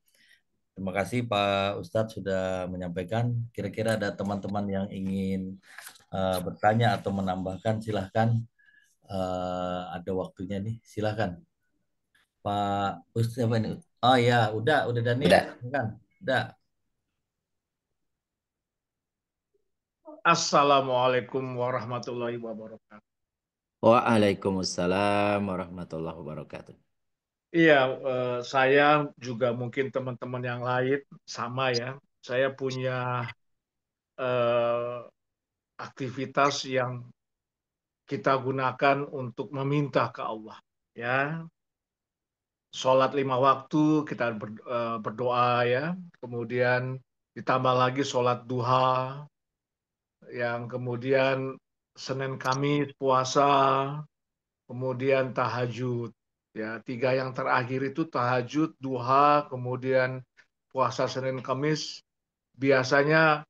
Terima kasih Pak Ustadz sudah menyampaikan. Kira-kira ada teman-teman yang ingin bertanya atau menambahkan, silahkan. Ada waktunya nih, silahkan. Pak Ustadz apa ini? Oh ya, udah Daniel, Udah. kan? Udah. Assalamualaikum warahmatullahi wabarakatuh. Waalaikumsalam warahmatullahi wabarakatuh. Iya, saya juga mungkin teman-teman yang lain sama ya. Saya punya eh, aktivitas yang kita gunakan untuk meminta ke Allah. Ya, sholat 5 waktu kita berdoa ya. Kemudian ditambah lagi sholat duha, yang kemudian Senin Kamis puasa, kemudian tahajud. Ya, tiga yang terakhir itu tahajud, duha, kemudian puasa Senin Kamis. Biasanya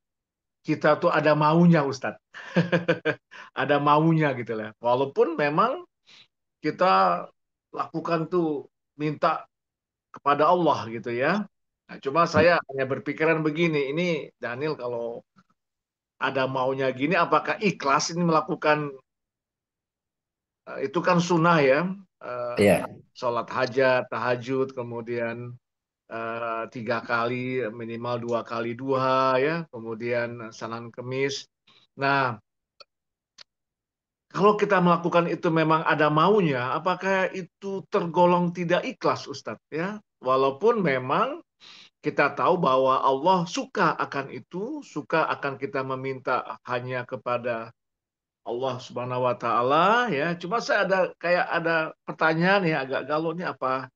kita tuh ada maunya, Ustadz. Ada maunya gitu lah. Walaupun memang kita lakukan tuh minta kepada Allah gitu ya. Nah, cuma saya hanya berpikiran begini, ini Daniel kalau ada maunya gini, apakah ikhlas ini melakukan itu kan sunnah ya, eh, Iya. sholat hajat, tahajud, kemudian 3 kali minimal 2 kali duha ya, kemudian salat kemis. Nah, kalau kita melakukan itu memang ada maunya, apakah itu tergolong tidak ikhlas, Ustadz? Ya, walaupun memang kita tahu bahwa Allah suka akan itu, suka akan kita meminta hanya kepada Allah Subhanahu wa taala ya. Cuma saya kayak ada pertanyaan ya, agak galau nih, apa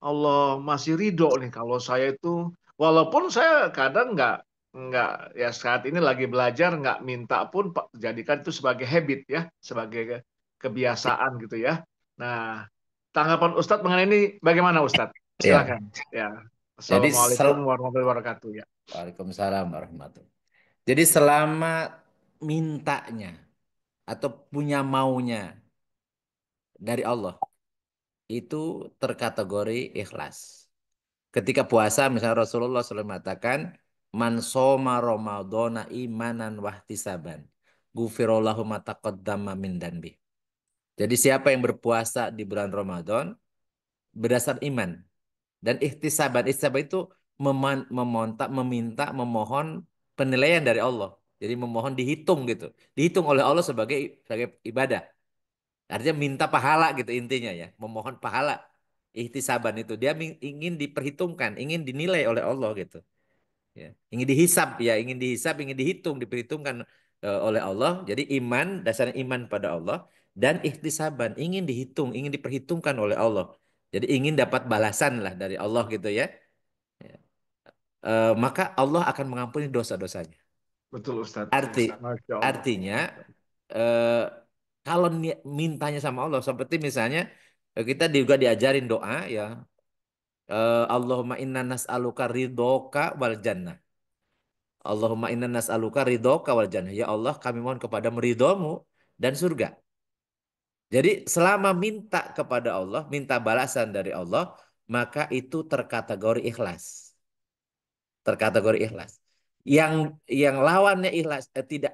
Allah masih ridho nih kalau saya itu, walaupun saya kadang nggak ya, saat ini lagi belajar nggak minta pun Pak, jadikan itu sebagai habit ya, sebagai kebiasaan gitu ya. Nah, tanggapan Ustadz mengenai ini bagaimana, Ustadz? Iya. Silakan ya. Jadi Assalamualaikum warahmatullahi wabarakatuh ya. Waalaikumsalam warahmatullahi. Jadi selama mintanya atau punya maunya dari Allah itu terkategori ikhlas. Ketika puasa misalnya Rasulullah SAW mengatakan man soma ramadhana imanan wahtisaban ghufirallahu ma taqaddama min danbi. Jadi siapa yang berpuasa di bulan Ramadan berdasar iman dan ikhtisaban. Ikhtisaban itu meminta, memohon penilaian dari Allah. Jadi memohon dihitung gitu. Dihitung oleh Allah sebagai ibadah. Artinya minta pahala gitu intinya ya. Memohon pahala. Ihtisaban itu. Dia ingin diperhitungkan. Ingin dinilai oleh Allah gitu. Ya. Ingin dihisab ya. Ingin dihisab, ingin dihitung, diperhitungkan oleh Allah. Jadi iman, dasarnya iman pada Allah. Dan ihtisaban. Ingin dihitung, ingin diperhitungkan oleh Allah. Jadi ingin dapat balasan lah dari Allah gitu ya. Ya. Maka Allah akan mengampuni dosa-dosanya. Betul Ustadz. Arti Masya Allah. artinya eh, kalau mintanya sama Allah seperti misalnya kita juga diajarin doa ya Allahumma inna nas'aluka ridhoka wal jannah. Allahumma inna nas'aluka ridhoka wal jannah. Ya Allah, kami mohon kepada ridhomu dan surga. Jadi selama minta kepada Allah, minta balasan dari Allah, maka itu terkategori ikhlas. Terkategori ikhlas. Yang yang lawannya ikhlas tidak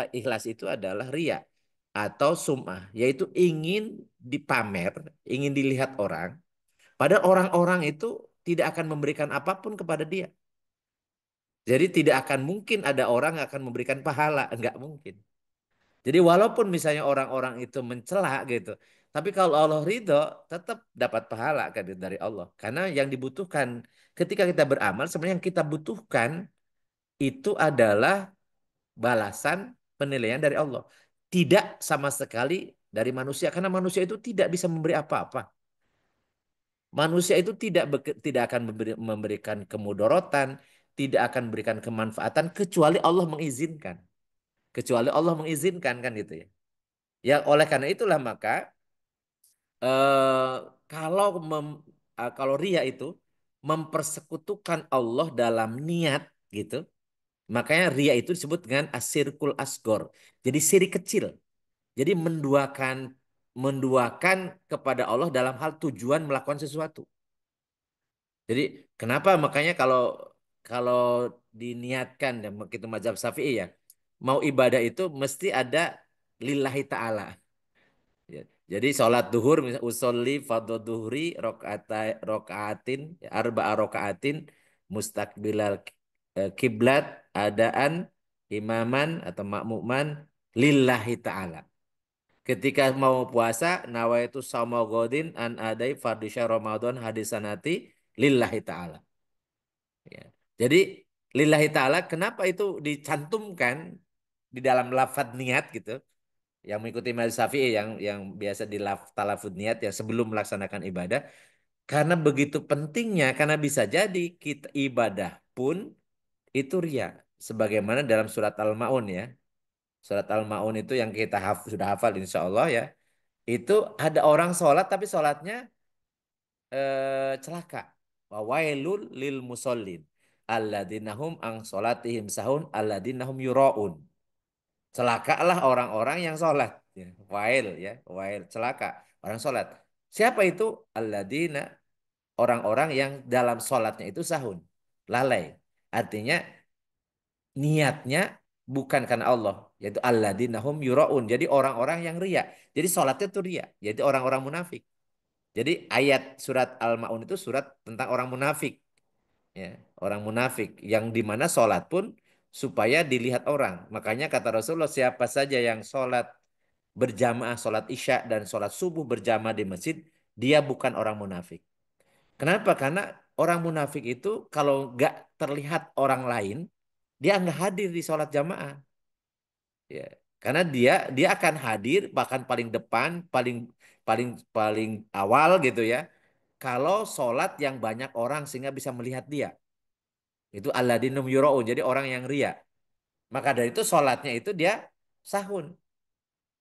ikhlas itu adalah ria atau sum'ah, yaitu ingin dipamer, ingin dilihat orang. Padahal orang-orang itu tidak akan memberikan apapun kepada dia. Jadi tidak akan mungkin ada orang yang akan memberikan pahala, enggak mungkin. Jadi walaupun misalnya orang-orang itu mencela gitu, tapi kalau Allah ridho tetap dapat pahala kan dari Allah. Karena yang dibutuhkan ketika kita beramal sebenarnya yang kita butuhkan itu adalah balasan penilaian dari Allah. Tidak sama sekali dari manusia karena manusia itu tidak bisa memberi apa-apa. Manusia itu tidak akan memberikan kemudorotan, tidak akan memberikan kemanfaatan kecuali Allah mengizinkan. Kecuali Allah mengizinkan kan gitu ya. Ya oleh karena itulah maka eh, kalau kalau ria itu mempersekutukan Allah dalam niat gitu. Makanya ria itu disebut dengan asyirkul asgor. Jadi syirik kecil. Jadi menduakan kepada Allah dalam hal tujuan melakukan sesuatu. Jadi kenapa makanya kalau kalau diniatkan dan begitu mazhab Syafi'i ya, mau ibadah itu mesti ada lillahi ta'ala. Ya. Jadi sholat duhur misal usolli fardhu duhri rokaatin arba'a rokaatin mustaqbilal kiblat adaan imaman atau makmuman lillahi ta'ala. Ketika mau puasa nawaitu shauma godin an adai fardhu syahr Ramadan hadisanati lillahi ta'ala. Ya. Jadi lillahi ta'ala kenapa itu dicantumkan di dalam lafadz niat gitu? Yang mengikuti mazhab Syafi'i yang biasa di talafud niat yang sebelum melaksanakan ibadah karena begitu pentingnya karena bisa jadi kita ibadah pun itu ria sebagaimana dalam surat Al-Maun ya. Surat Al-Maun itu yang kita sudah hafal insya Allah ya. Itu ada orang sholat tapi sholatnya celaka. Wa wailul lil musallin alladzina hum an sholatihim sahun alladzina hum yuraun. Celakalah orang-orang yang sholat. Ya, wail ya, wail celaka orang sholat. Siapa itu? Alladzina orang-orang yang dalam sholatnya itu sahun, lalai. Artinya niatnya bukan karena Allah, yaitu alladzina hum yuraun. Jadi orang-orang yang ria. Jadi sholatnya itu ria. Jadi orang-orang munafik. Jadi ayat surat Al-Maun itu surat tentang orang munafik. Ya, orang munafik yang dimana sholat pun supaya dilihat orang. Makanya kata Rasulullah, siapa saja yang sholat berjamaah, sholat isya dan sholat subuh berjamaah di masjid, dia bukan orang munafik. Kenapa? Karena orang munafik itu kalau nggak terlihat orang lain, dia nggak hadir di sholat jamaah. Ya, karena dia akan hadir bahkan paling depan, paling paling paling awal gitu ya. Kalau sholat yang banyak orang sehingga bisa melihat dia. Itu alladinum yuraun, jadi orang yang ria. Maka dari itu sholatnya itu dia sahun.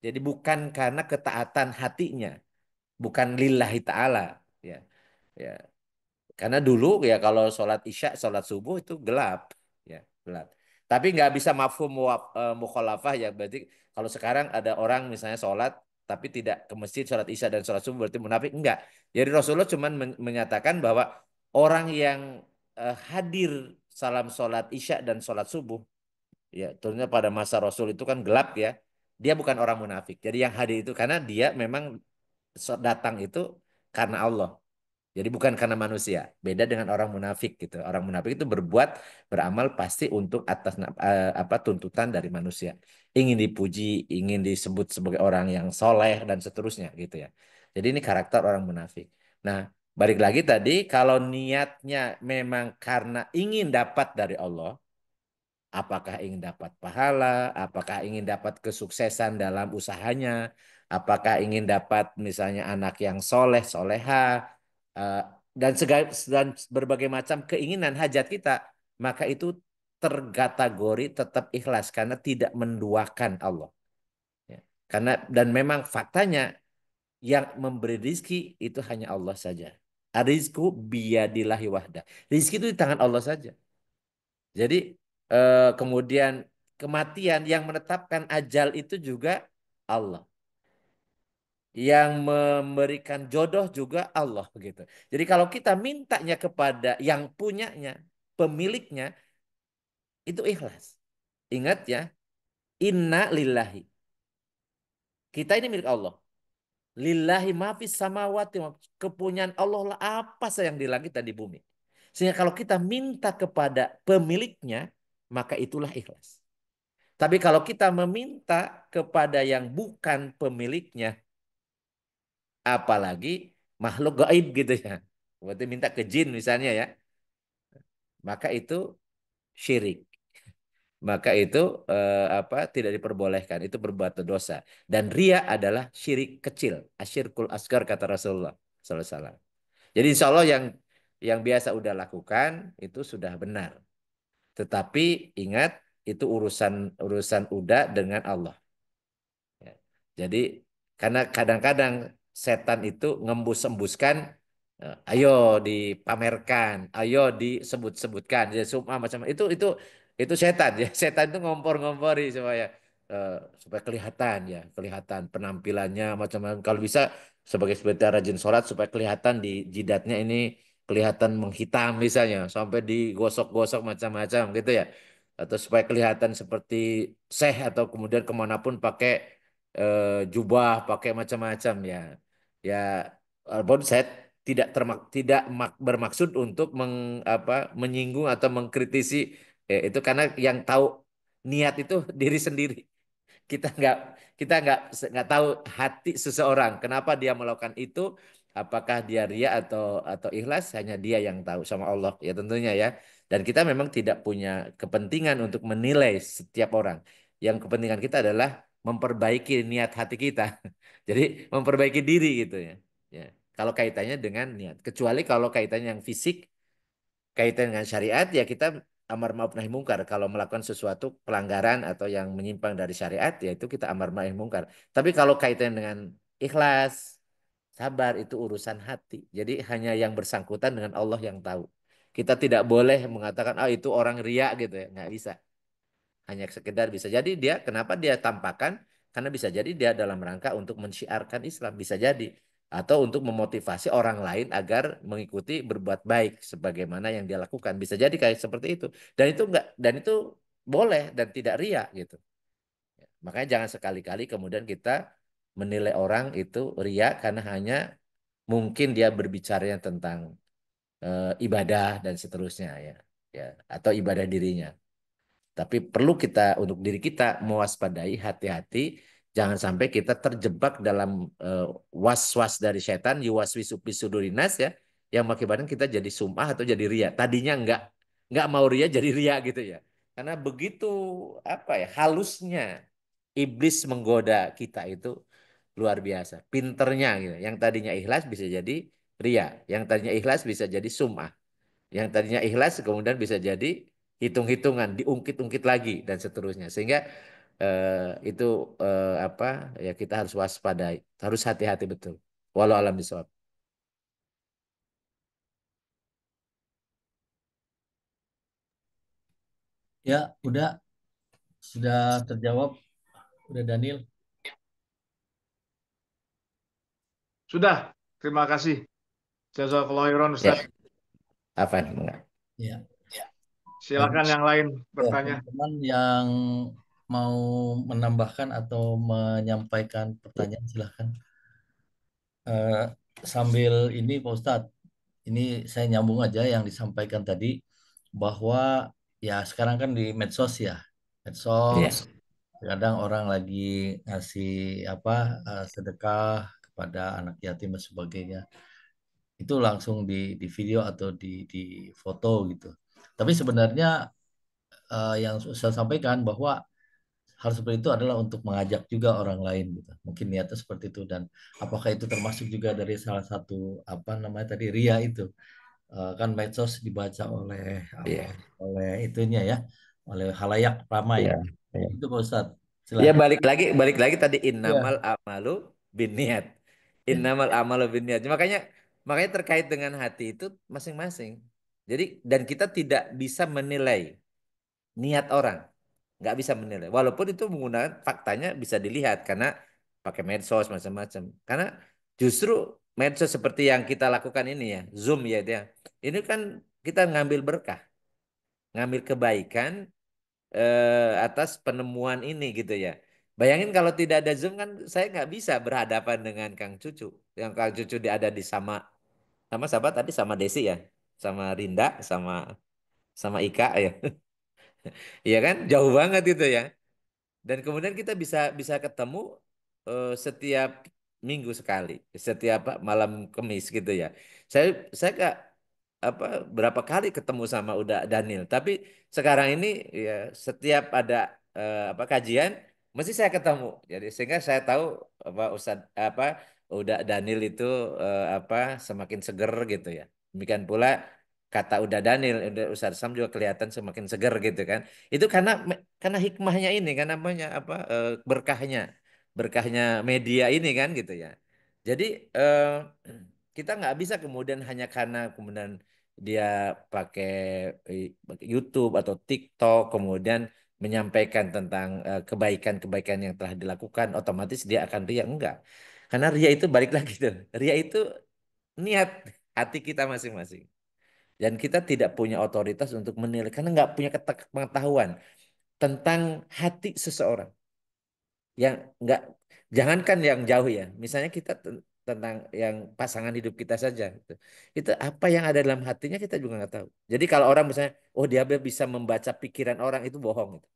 Jadi bukan karena ketaatan hatinya, bukan lillahi ta'ala. Ya, ya. Karena dulu ya kalau sholat isya, sholat subuh itu gelap, ya gelap. Tapi nggak bisa mafhum mukhalafah ya. Berarti kalau sekarang ada orang misalnya sholat tapi tidak ke masjid sholat isya dan sholat subuh berarti munafik enggak. Jadi Rasulullah cuma menyatakan bahwa orang yang hadir salam sholat isya dan sholat subuh, ya tentunya pada masa Rasul itu kan gelap ya. Dia bukan orang munafik. Jadi yang hadir itu karena dia memang datang itu karena Allah. Jadi bukan karena manusia. Beda dengan orang munafik gitu. Orang munafik itu berbuat, beramal pasti untuk atas apa tuntutan dari manusia. Ingin dipuji, ingin disebut sebagai orang yang soleh dan seterusnya gitu ya. Jadi ini karakter orang munafik. Nah, balik lagi tadi kalau niatnya memang karena ingin dapat dari Allah, apakah ingin dapat pahala, apakah ingin dapat kesuksesan dalam usahanya, apakah ingin dapat misalnya anak yang soleh, soleha, eh, dan segala dan berbagai macam keinginan hajat kita, maka itu terkategori tetap ikhlas karena tidak menduakan Allah. Ya. Karena dan memang faktanya yang memberi rizki itu hanya Allah saja. Arizku biyadillahi wahda. Rizki itu di tangan Allah saja. Jadi kemudian kematian yang menetapkan ajal itu juga Allah. Yang memberikan jodoh juga Allah gitu. Jadi kalau kita mintanya kepada yang punyanya, pemiliknya, itu ikhlas. Ingat ya, inna lillahi. Kita ini milik Allah. Lillahi mafis samawati. Kepunyaan Allah lah apa saja yang di langit dan di bumi. Sehingga kalau kita minta kepada pemiliknya, maka itulah ikhlas. Tapi kalau kita meminta kepada yang bukan pemiliknya, apalagi makhluk gaib gitu ya. Berarti minta ke jin misalnya ya, maka itu syirik. Maka itu apa tidak diperbolehkan, itu berbuat dosa. Dan ria adalah syirik kecil, asyirkul asgar kata Rasulullah sallallahu alaihi wasallam. Jadi insya Allah yang biasa udah lakukan itu sudah benar. Tetapi ingat itu urusan urusan udah dengan Allah. Ya. Jadi karena kadang-kadang setan itu ngembus-embuskan, ayo dipamerkan, ayo disebut-sebutkan, ya sum'ah macam itu setan ya. Setan itu ngompor-ngompori eh, supaya kelihatan ya, kelihatan penampilannya macam-macam. Kalau bisa sebagai rajin sholat supaya kelihatan di jidatnya ini kelihatan menghitam misalnya, sampai digosok-gosok macam-macam gitu ya. Atau supaya kelihatan seperti syekh atau kemudian kemanapun pakai jubah, pakai macam-macam ya. Ya, walaupun saya tidak bermaksud untuk menyinggung atau mengkritisi itu karena yang tahu niat itu diri sendiri. Kita nggak tahu hati seseorang. Kenapa dia melakukan itu? Apakah dia ria atau ikhlas? Hanya dia yang tahu sama Allah ya tentunya ya. Dan kita memang tidak punya kepentingan untuk menilai setiap orang. Yang kepentingan kita adalah memperbaiki niat hati kita. Jadi memperbaiki diri gitu ya. Ya. Kalau kaitannya dengan niat. Kecuali kalau kaitannya yang fisik, kaitan dengan syariat ya kita amar ma'ruf nahi mungkar. Kalau melakukan sesuatu pelanggaran atau yang menyimpang dari syariat ya itu kita amar ma'ruf nahi mungkar. Tapi kalau kaitan dengan ikhlas, sabar itu urusan hati. Jadi hanya yang bersangkutan dengan Allah yang tahu. Kita tidak boleh mengatakan ah itu orang ria gitu ya, nggak bisa. Hanya sekedar bisa jadi dia kenapa dia tampakkan karena bisa jadi dia dalam rangka untuk mensyiarkan Islam bisa jadi atau untuk memotivasi orang lain agar mengikuti berbuat baik sebagaimana yang dia lakukan bisa jadi kayak seperti itu dan itu enggak dan itu boleh dan tidak ria gitu. Makanya jangan sekali-kali kemudian kita menilai orang itu ria karena hanya mungkin dia berbicaranya tentang ibadah dan seterusnya ya, ya atau ibadah dirinya. Tapi perlu kita untuk diri kita mewaspadai, hati-hati, jangan sampai kita terjebak dalam was-was dari setan, yuwaswisu fi sudurinas ya, yang mengakibatkan kita jadi sum'ah atau jadi ria. Tadinya nggak mau ria jadi ria gitu ya. Karena begitu apa ya halusnya iblis menggoda kita itu luar biasa. Pinternya gitu. Yang tadinya ikhlas bisa jadi ria, yang tadinya ikhlas bisa jadi sum'ah. Yang tadinya ikhlas kemudian bisa jadi hitung-hitungan, diungkit-ungkit lagi dan seterusnya. Sehingga itu apa ya kita harus waspadai, harus hati-hati betul. Walau alam bisawab. Ya, sudah terjawab, udah Daniel. Sudah, terima kasih. Jazakallah khairan Ya, Ustaz. Afan. Ya. Silakan yang lain Ya, bertanya. teman-teman yang mau menambahkan atau menyampaikan pertanyaan silahkan. Eh, Sambil ini Pak Ustadz, ini saya nyambung aja yang disampaikan tadi bahwa ya sekarang kan di medsos ya, Iya, medsos kadang orang lagi ngasih apa sedekah kepada anak yatim dan sebagainya, itu langsung di video atau di foto gitu. Tapi sebenarnya yang saya sampaikan bahwa hal seperti itu adalah untuk mengajak juga orang lain gitu. Mungkin niatnya seperti itu dan apakah itu termasuk juga dari salah satu apa namanya tadi ria itu. Kan medsos dibaca oleh apa iya, oleh itunya ya, oleh halayak ramai. iya, iya. Itu Pak Ustadz. Ya Silahkan. balik lagi tadi innamal Iya. amalu binniat. Ya. Innamal amalu binniat. Makanya makanya terkait dengan hati itu masing-masing. Jadi dan kita tidak bisa menilai niat orang. Nggak bisa menilai. Walaupun itu menggunakan faktanya bisa dilihat karena pakai medsos macam-macam. Karena justru medsos seperti yang kita lakukan ini ya, Zoom ya dia. Ini kan kita ngambil berkah, ngambil kebaikan atas penemuan ini gitu ya. Bayangin kalau tidak ada Zoom kan saya nggak bisa berhadapan dengan Kang Cucu. Yang Kang Cucu dia ada di sama sama siapa tadi sama Desi ya, sama Rinda, sama sama Ika ya. Iya kan? Jauh banget itu ya. Dan kemudian kita bisa bisa ketemu setiap minggu sekali, setiap malam Kamis gitu ya. Saya saya nggak apa berapa kali ketemu sama udah Daniel, tapi sekarang ini ya setiap ada apa kajian mesti saya ketemu. Jadi sehingga saya tahu apa Ustad apa udah Daniel itu apa semakin seger gitu ya. Demikian pula kata udah Daniel, udah Ustaz Sam juga kelihatan semakin seger gitu kan. Itu karena hikmahnya ini kan namanya apa berkahnya media ini kan gitu ya. Jadi kita nggak bisa kemudian hanya karena kemudian dia pakai YouTube atau TikTok kemudian menyampaikan tentang kebaikan-kebaikan yang telah dilakukan otomatis dia akan ria enggak. Karena ria itu balik lagi tuh. Ria itu niat hati kita masing-masing. Dan kita tidak punya otoritas untuk menilai karena nggak punya pengetahuan tentang hati seseorang yang nggak jangankan yang jauh ya misalnya kita tentang yang pasangan hidup kita saja gitu. Itu apa yang ada dalam hatinya kita juga nggak tahu. Jadi kalau orang misalnya oh dia bisa membaca pikiran orang itu bohong itu.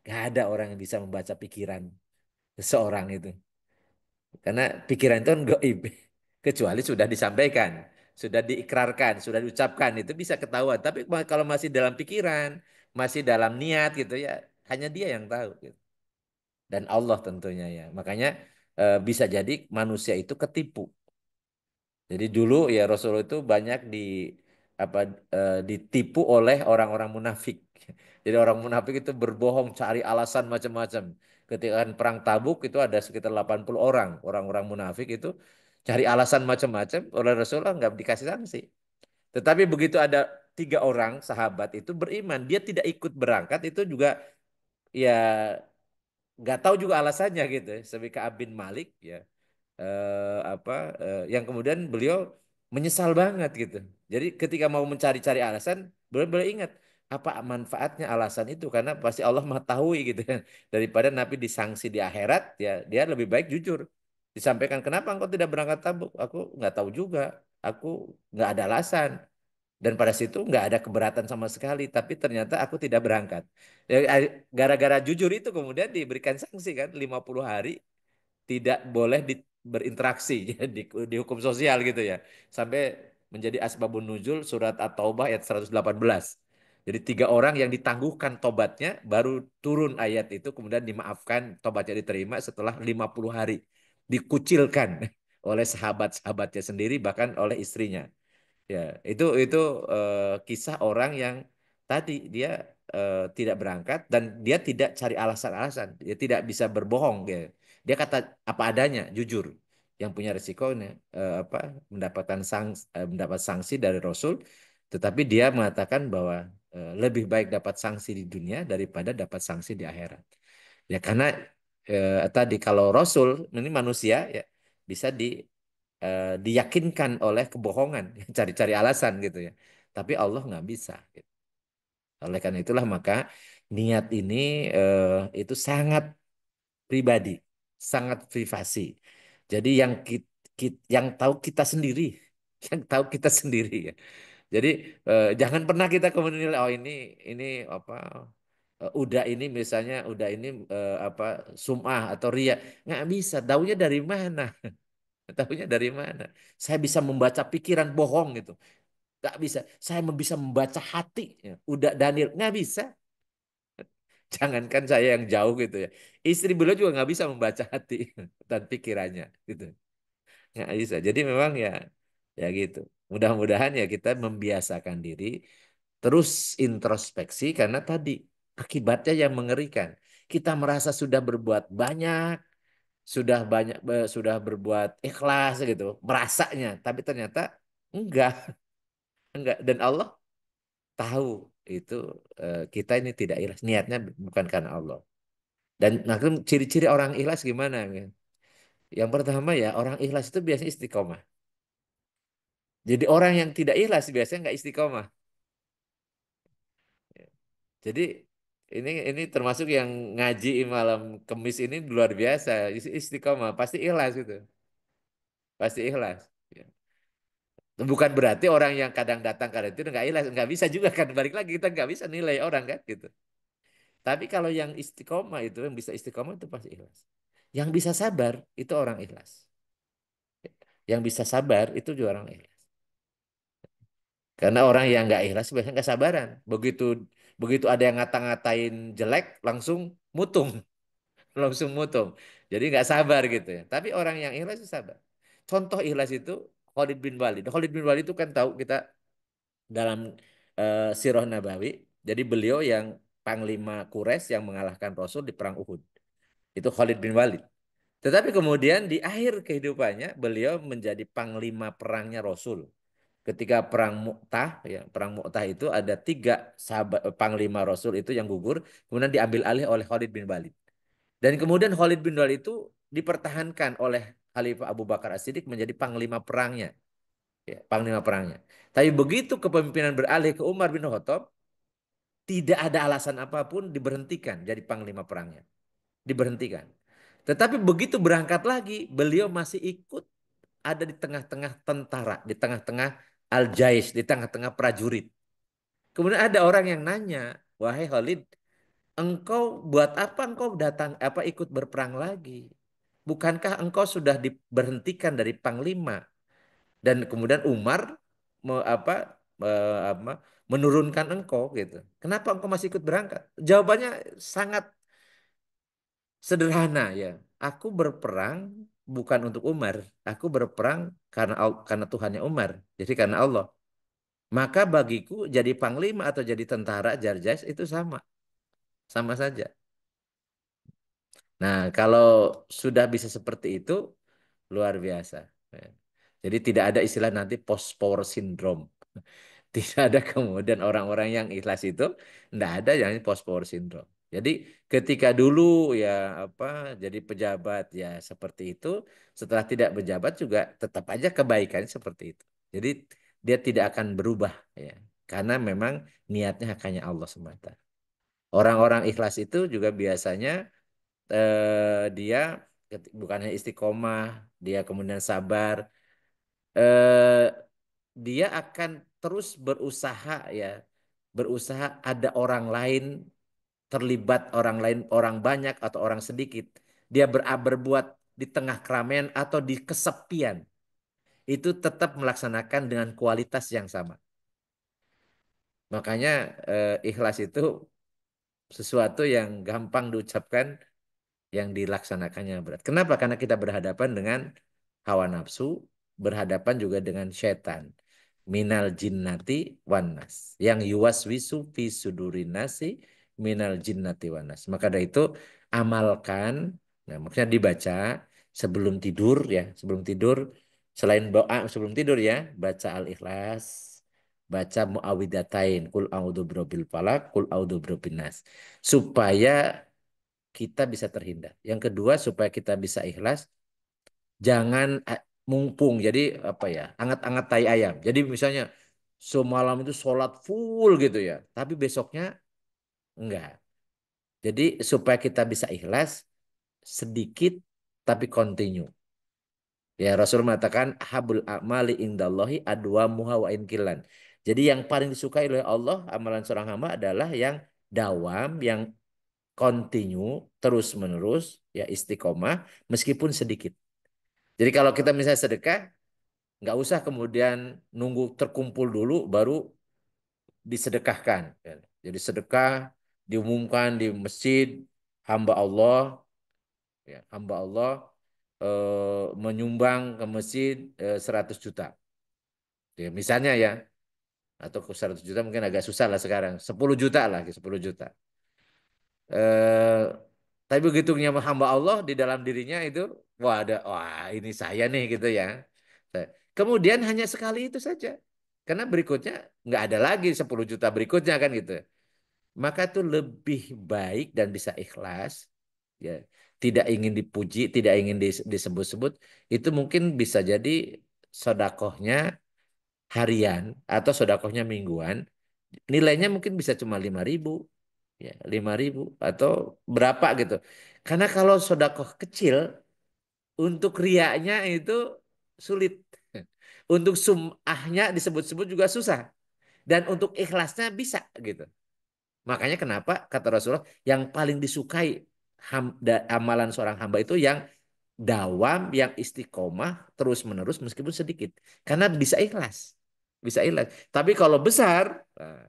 Gak ada orang yang bisa membaca pikiran seseorang itu karena pikiran itu kan gaib kecuali sudah disampaikan sudah diikrarkan sudah diucapkan itu bisa ketahuan tapi kalau masih dalam pikiran masih dalam niat gitu ya hanya dia yang tahu gitu. Dan Allah tentunya ya. Makanya bisa jadi manusia itu ketipu. Jadi dulu ya Rasulullah itu banyak apa ditipu oleh orang-orang munafik. Jadi orang munafik itu berbohong cari alasan macam-macam. Ketika kan perang Tabuk itu ada sekitar 80 orang, orang-orang munafik itu cari alasan macam-macam oleh Rasulullah nggak dikasih sanksi. Tetapi begitu ada 3 orang sahabat itu beriman, dia tidak ikut berangkat itu juga ya nggak tahu juga alasannya gitu ya. Seperti Ka'ab bin Malik ya apa yang kemudian beliau menyesal banget gitu. Jadi ketika mau mencari-cari alasan beliau ingat apa manfaatnya alasan itu? Karena pasti Allah mengetahui gitu kan. Daripada Nabi disanksi di akhirat, ya dia lebih baik jujur. Disampaikan, kenapa engkau tidak berangkat Tabuk? Aku nggak tahu juga. Aku nggak ada alasan. Dan pada situ nggak ada keberatan sama sekali. Tapi ternyata aku tidak berangkat. Ya, gara-gara jujur itu kemudian diberikan sanksi kan 50 hari tidak boleh berinteraksi ya, di hukum sosial gitu ya. Sampai menjadi asbabun nuzul surat At-Taubah ayat 118. Jadi 3 orang yang ditangguhkan tobatnya baru turun ayat itu kemudian dimaafkan tobatnya diterima setelah 50 hari. Dikucilkan oleh sahabat-sahabatnya sendiri bahkan oleh istrinya. Ya, itu kisah orang yang tadi dia tidak berangkat dan dia tidak cari alasan-alasan, dia tidak bisa berbohong dia. Dia kata apa adanya, jujur. Yang punya risikonya apa mendapat sanksi dari Rasul, tetapi dia mengatakan bahwa lebih baik dapat sanksi di dunia daripada dapat sanksi di akhirat. Ya karena tadi kalau Rasul ini manusia ya bisa diyakinkan oleh kebohongan, cari-cari alasan gitu ya. Tapi Allah nggak bisa. Gitu. Oleh karena itulah maka niat ini itu sangat pribadi, sangat privasi. Jadi yang tahu kita sendiri, yang tahu kita sendiri ya. Jadi jangan pernah kita kemudian nilai oh ini apa udah ini misalnya udah ini apa sum'ah atau ria nggak bisa. Taunya dari mana? Tahunya dari mana? Saya bisa membaca pikiran bohong gitu. Gak bisa. Saya bisa membaca hati. Ya. Udah Daniel. Nggak bisa. Jangankan saya yang jauh gitu ya. Istri beliau juga nggak bisa membaca hati dan pikirannya gitu. Nggak bisa. Jadi memang ya gitu. Mudah-mudahan ya kita membiasakan diri terus introspeksi karena tadi akibatnya yang mengerikan. Kita merasa sudah berbuat banyak, sudah berbuat ikhlas gitu merasanya tapi ternyata enggak enggak dan Allah tahu itu kita ini tidak ikhlas niatnya bukan karena Allah dan nah ciri-ciri orang ikhlas gimana ya? Yang pertama ya orang ikhlas itu biasanya istiqomah jadi orang yang tidak ikhlas biasanya nggak istiqomah jadi ini termasuk yang ngaji malam Kemis ini luar biasa istiqomah pasti ikhlas gitu pasti ikhlas. Ya. Bukan berarti orang yang kadang datang kadang itu nggak ikhlas, nggak bisa juga kan. Balik lagi kita nggak bisa nilai orang kan gitu. Tapi kalau yang istiqomah itu yang bisa istiqomah itu pasti ikhlas. Yang bisa sabar itu orang ikhlas. Yang bisa sabar itu juga orang ikhlas. Karena orang yang nggak ikhlas biasanya nggak sabaran. Begitu begitu ada yang ngata-ngatain jelek langsung mutung, langsung mutung. Jadi nggak sabar gitu ya. Tapi orang yang ikhlas itu sabar. Contoh ikhlas itu Khalid bin Walid. Khalid bin Walid itu kan tahu kita dalam Sirah Nabawi. Jadi beliau yang Panglima Quraisy yang mengalahkan Rasul di Perang Uhud. Itu Khalid bin Walid. Tetapi kemudian di akhir kehidupannya beliau menjadi Panglima perangnya Rasul. Ketika Perang Mu'tah, ya, Perang Mu'tah itu ada 3 Panglima Rasul itu yang gugur. Kemudian diambil alih oleh Khalid bin Walid. Dan kemudian Khalid bin Walid itu dipertahankan oleh Khalifah Abu Bakar As-Siddiq menjadi Panglima perangnya. Ya, panglima perangnya. Tapi begitu kepemimpinan beralih ke Umar bin Khattab, tidak ada alasan apapun diberhentikan jadi panglima perangnya. Diberhentikan. Tetapi begitu berangkat lagi, beliau masih ikut ada di tengah-tengah tentara, di tengah-tengah al-jais, di tengah-tengah prajurit. Kemudian ada orang yang nanya, "Wahai Khalid, engkau buat apa engkau datang apa ikut berperang lagi? Bukankah engkau sudah diberhentikan dari panglima?" Dan kemudian Umar apa apa menurunkan engkau gitu. Kenapa engkau masih ikut berangkat? Jawabannya sangat sederhana ya. Aku berperang bukan untuk Umar, aku berperang karena Tuhannya Umar. Jadi karena Allah. Maka bagiku jadi panglima atau jadi tentara Jarjais itu sama, sama saja. Nah, kalau sudah bisa seperti itu luar biasa. Ya. Jadi tidak ada istilah nanti post power syndrome. Tidak ada kemudian orang-orang yang ikhlas itu tidak ada yang post power syndrome. Jadi ketika dulu ya apa jadi pejabat ya seperti itu, setelah tidak pejabat juga tetap aja kebaikan seperti itu. Jadi dia tidak akan berubah ya. karena memang niatnya hanya Allah semata. Orang-orang ikhlas itu juga biasanya dia bukannya istiqomah, dia kemudian sabar, eh, dia akan terus berusaha ya, berusaha ada orang lain terlibat, orang lain, orang banyak atau orang sedikit, dia berbuat di tengah keramaian atau di kesepian, itu tetap melaksanakan dengan kualitas yang sama. Makanya ikhlas itu sesuatu yang gampang diucapkan, yang dilaksanakannya berat. Kenapa? Karena kita berhadapan dengan hawa nafsu, berhadapan juga dengan setan. Minal jinnati wanas. Yang yuwaswisu fi sudurin nasi minal jinnati wanas. Maka dari itu amalkan, nah maksudnya dibaca sebelum tidur ya, sebelum tidur, selain doa sebelum tidur ya, baca Al-Ikhlas, baca Muawwidatain, kul a'udzu birabbil falaq, kul a'udzu birabbin nas. Supaya kita bisa terhindar. Yang kedua, supaya kita bisa ikhlas, jangan mumpung. Jadi apa ya, angat-angat tai ayam. Jadi misalnya semalam itu sholat full gitu ya, tapi besoknya enggak. Jadi supaya kita bisa ikhlas, sedikit tapi continue. Ya Rasul mengatakan habul a'mali indallahi adwamuha wa inkilan. Jadi yang paling disukai oleh Allah amalan seorang hamba adalah yang dawam, yang continue, terus menerus, ya istiqomah meskipun sedikit. Jadi kalau kita misalnya sedekah, nggak usah kemudian nunggu terkumpul dulu baru disedekahkan. Jadi sedekah diumumkan di masjid, hamba Allah, ya, hamba Allah menyumbang ke masjid 100 juta. Ya, misalnya ya, atau ke 100 juta mungkin agak susah lah sekarang. 10 juta lah, 10 juta. Eh, tapi begitu hamba Allah di dalam dirinya itu, wah ini saya nih gitu ya. Kemudian hanya sekali itu saja. Karena berikutnya nggak ada lagi 10 juta berikutnya kan gitu. Maka itu lebih baik dan bisa ikhlas. Ya, tidak ingin dipuji, tidak ingin disebut-sebut. Itu mungkin bisa jadi sodakohnya harian atau sodakohnya mingguan. Nilainya mungkin bisa cuma 5.000, ya 5.000 atau berapa gitu. Karena kalau sodakoh kecil untuk riaknya itu sulit, untuk sumahnya disebut-sebut juga susah, dan untuk ikhlasnya bisa gitu. Makanya kenapa kata Rasulullah yang paling disukai amalan seorang hamba itu yang dawam, yang istiqomah terus menerus meskipun sedikit, karena bisa ikhlas, bisa ikhlas. Tapi kalau besar, nah,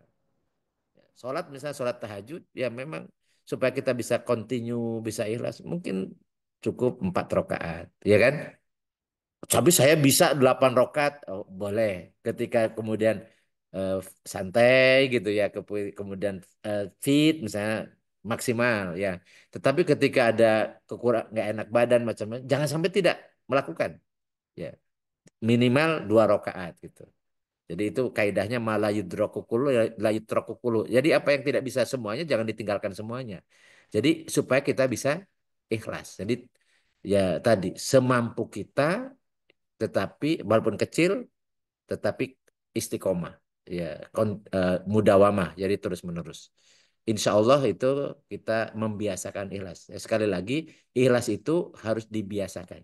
sholat misalnya sholat tahajud, ya memang supaya kita bisa continue, bisa ikhlas, mungkin cukup 4 rakaat, ya kan? Tapi saya bisa 8 rakaat, oh, boleh. Ketika kemudian eh, santai gitu ya, kemudian fit misalnya maksimal ya. Tetapi ketika ada kekurang nggak enak badan macam-macam, jangan sampai tidak melakukan, ya minimal 2 rakaat gitu. Jadi itu kaidahnya malayudrokukulu layutrokukulu. Jadi apa yang tidak bisa semuanya jangan ditinggalkan semuanya. Jadi supaya kita bisa ikhlas. Jadi ya tadi semampu kita, tetapi walaupun kecil tetapi istiqomah, ya mudawamah, jadi terus menerus. Insya Allah itu kita membiasakan ikhlas. Ya, sekali lagi ikhlas itu harus dibiasakan.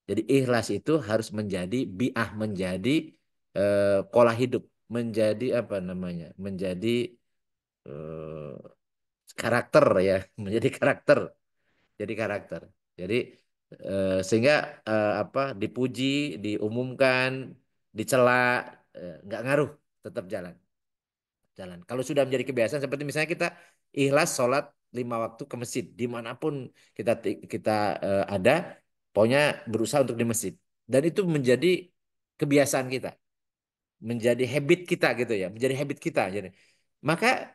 Jadi ikhlas itu harus menjadi bi'ah, menjadi pola hidup, menjadi apa namanya, menjadi eh, karakter ya, menjadi karakter, jadi karakter. Jadi sehingga apa dipuji, diumumkan, dicela, nggak ngaruh, tetap jalan, jalan. Kalau sudah menjadi kebiasaan seperti misalnya kita ikhlas sholat 5 waktu ke masjid, dimanapun kita ada, pokoknya berusaha untuk di masjid, dan itu menjadi kebiasaan kita, menjadi habit kita gitu ya, menjadi habit kita. Jadi maka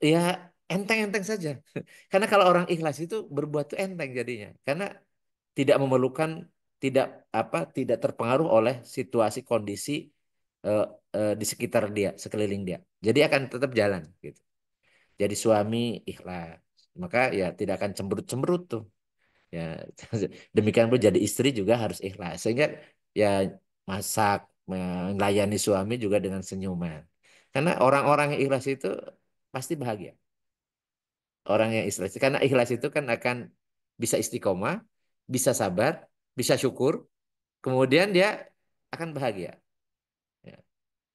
ya enteng-enteng saja. Karena kalau orang ikhlas itu berbuat tuh enteng jadinya. Karena tidak memerlukan, tidak tidak terpengaruh oleh situasi kondisi eh, di sekitar dia, sekeliling dia. Jadi akan tetap jalan gitu. Jadi suami ikhlas, maka ya tidak akan cemberut-cemberut tuh. Ya demikian pun jadi istri juga harus ikhlas. Sehingga ya masak, melayani suami juga dengan senyuman. Karena orang-orang yang ikhlas itu pasti bahagia. Orang yang ikhlas. Karena ikhlas itu kan akan bisa istiqomah, bisa sabar, bisa syukur, kemudian dia akan bahagia. Ya.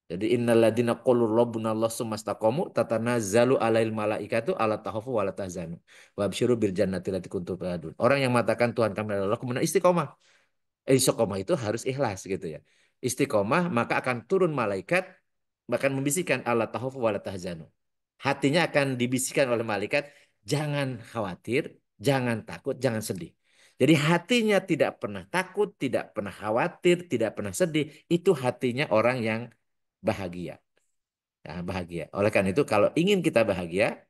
Jadi innalladzina qalu rabbunallah tsumastaqamu tatanazzalu alail malaikatu alla takhafu wa la tahzanu wa absyiru bil jannati allati kuntum tu'adun. Orang yang mengatakan Tuhan kami adalah Allah kemudian istiqomah. Istiqomah itu harus ikhlas gitu ya. Istiqomah maka akan turun malaikat bahkan membisikkan Allah tahufu wa la tahzanu. Hatinya akan dibisikkan oleh malaikat, jangan khawatir, jangan takut, jangan sedih. Jadi hatinya tidak pernah takut, tidak pernah khawatir, tidak pernah sedih. Itu hatinya orang yang bahagia. Nah, bahagia. Oleh karena itu kalau ingin kita bahagia,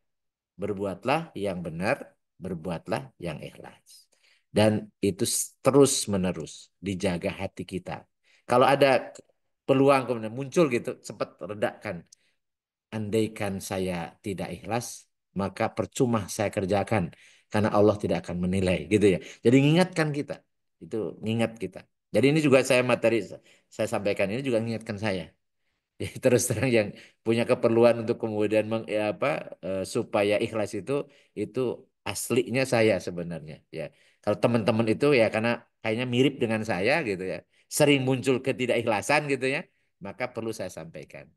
berbuatlah yang benar, berbuatlah yang ikhlas. Dan itu terus menerus dijaga hati kita. Kalau ada peluang kemudian muncul gitu, sempat redakan. Andaikan saya tidak ikhlas, maka percuma saya kerjakan karena Allah tidak akan menilai gitu ya. Jadi mengingatkan kita. Itu mengingat kita. Jadi ini juga saya materi saya sampaikan ini juga mengingatkan saya. Ya, terus terang yang punya keperluan untuk kemudian supaya ikhlas itu aslinya saya sebenarnya ya. Kalau teman-teman itu ya karena kayaknya mirip dengan saya gitu ya, sering muncul ketidakikhlasan gitu ya, maka perlu saya sampaikan.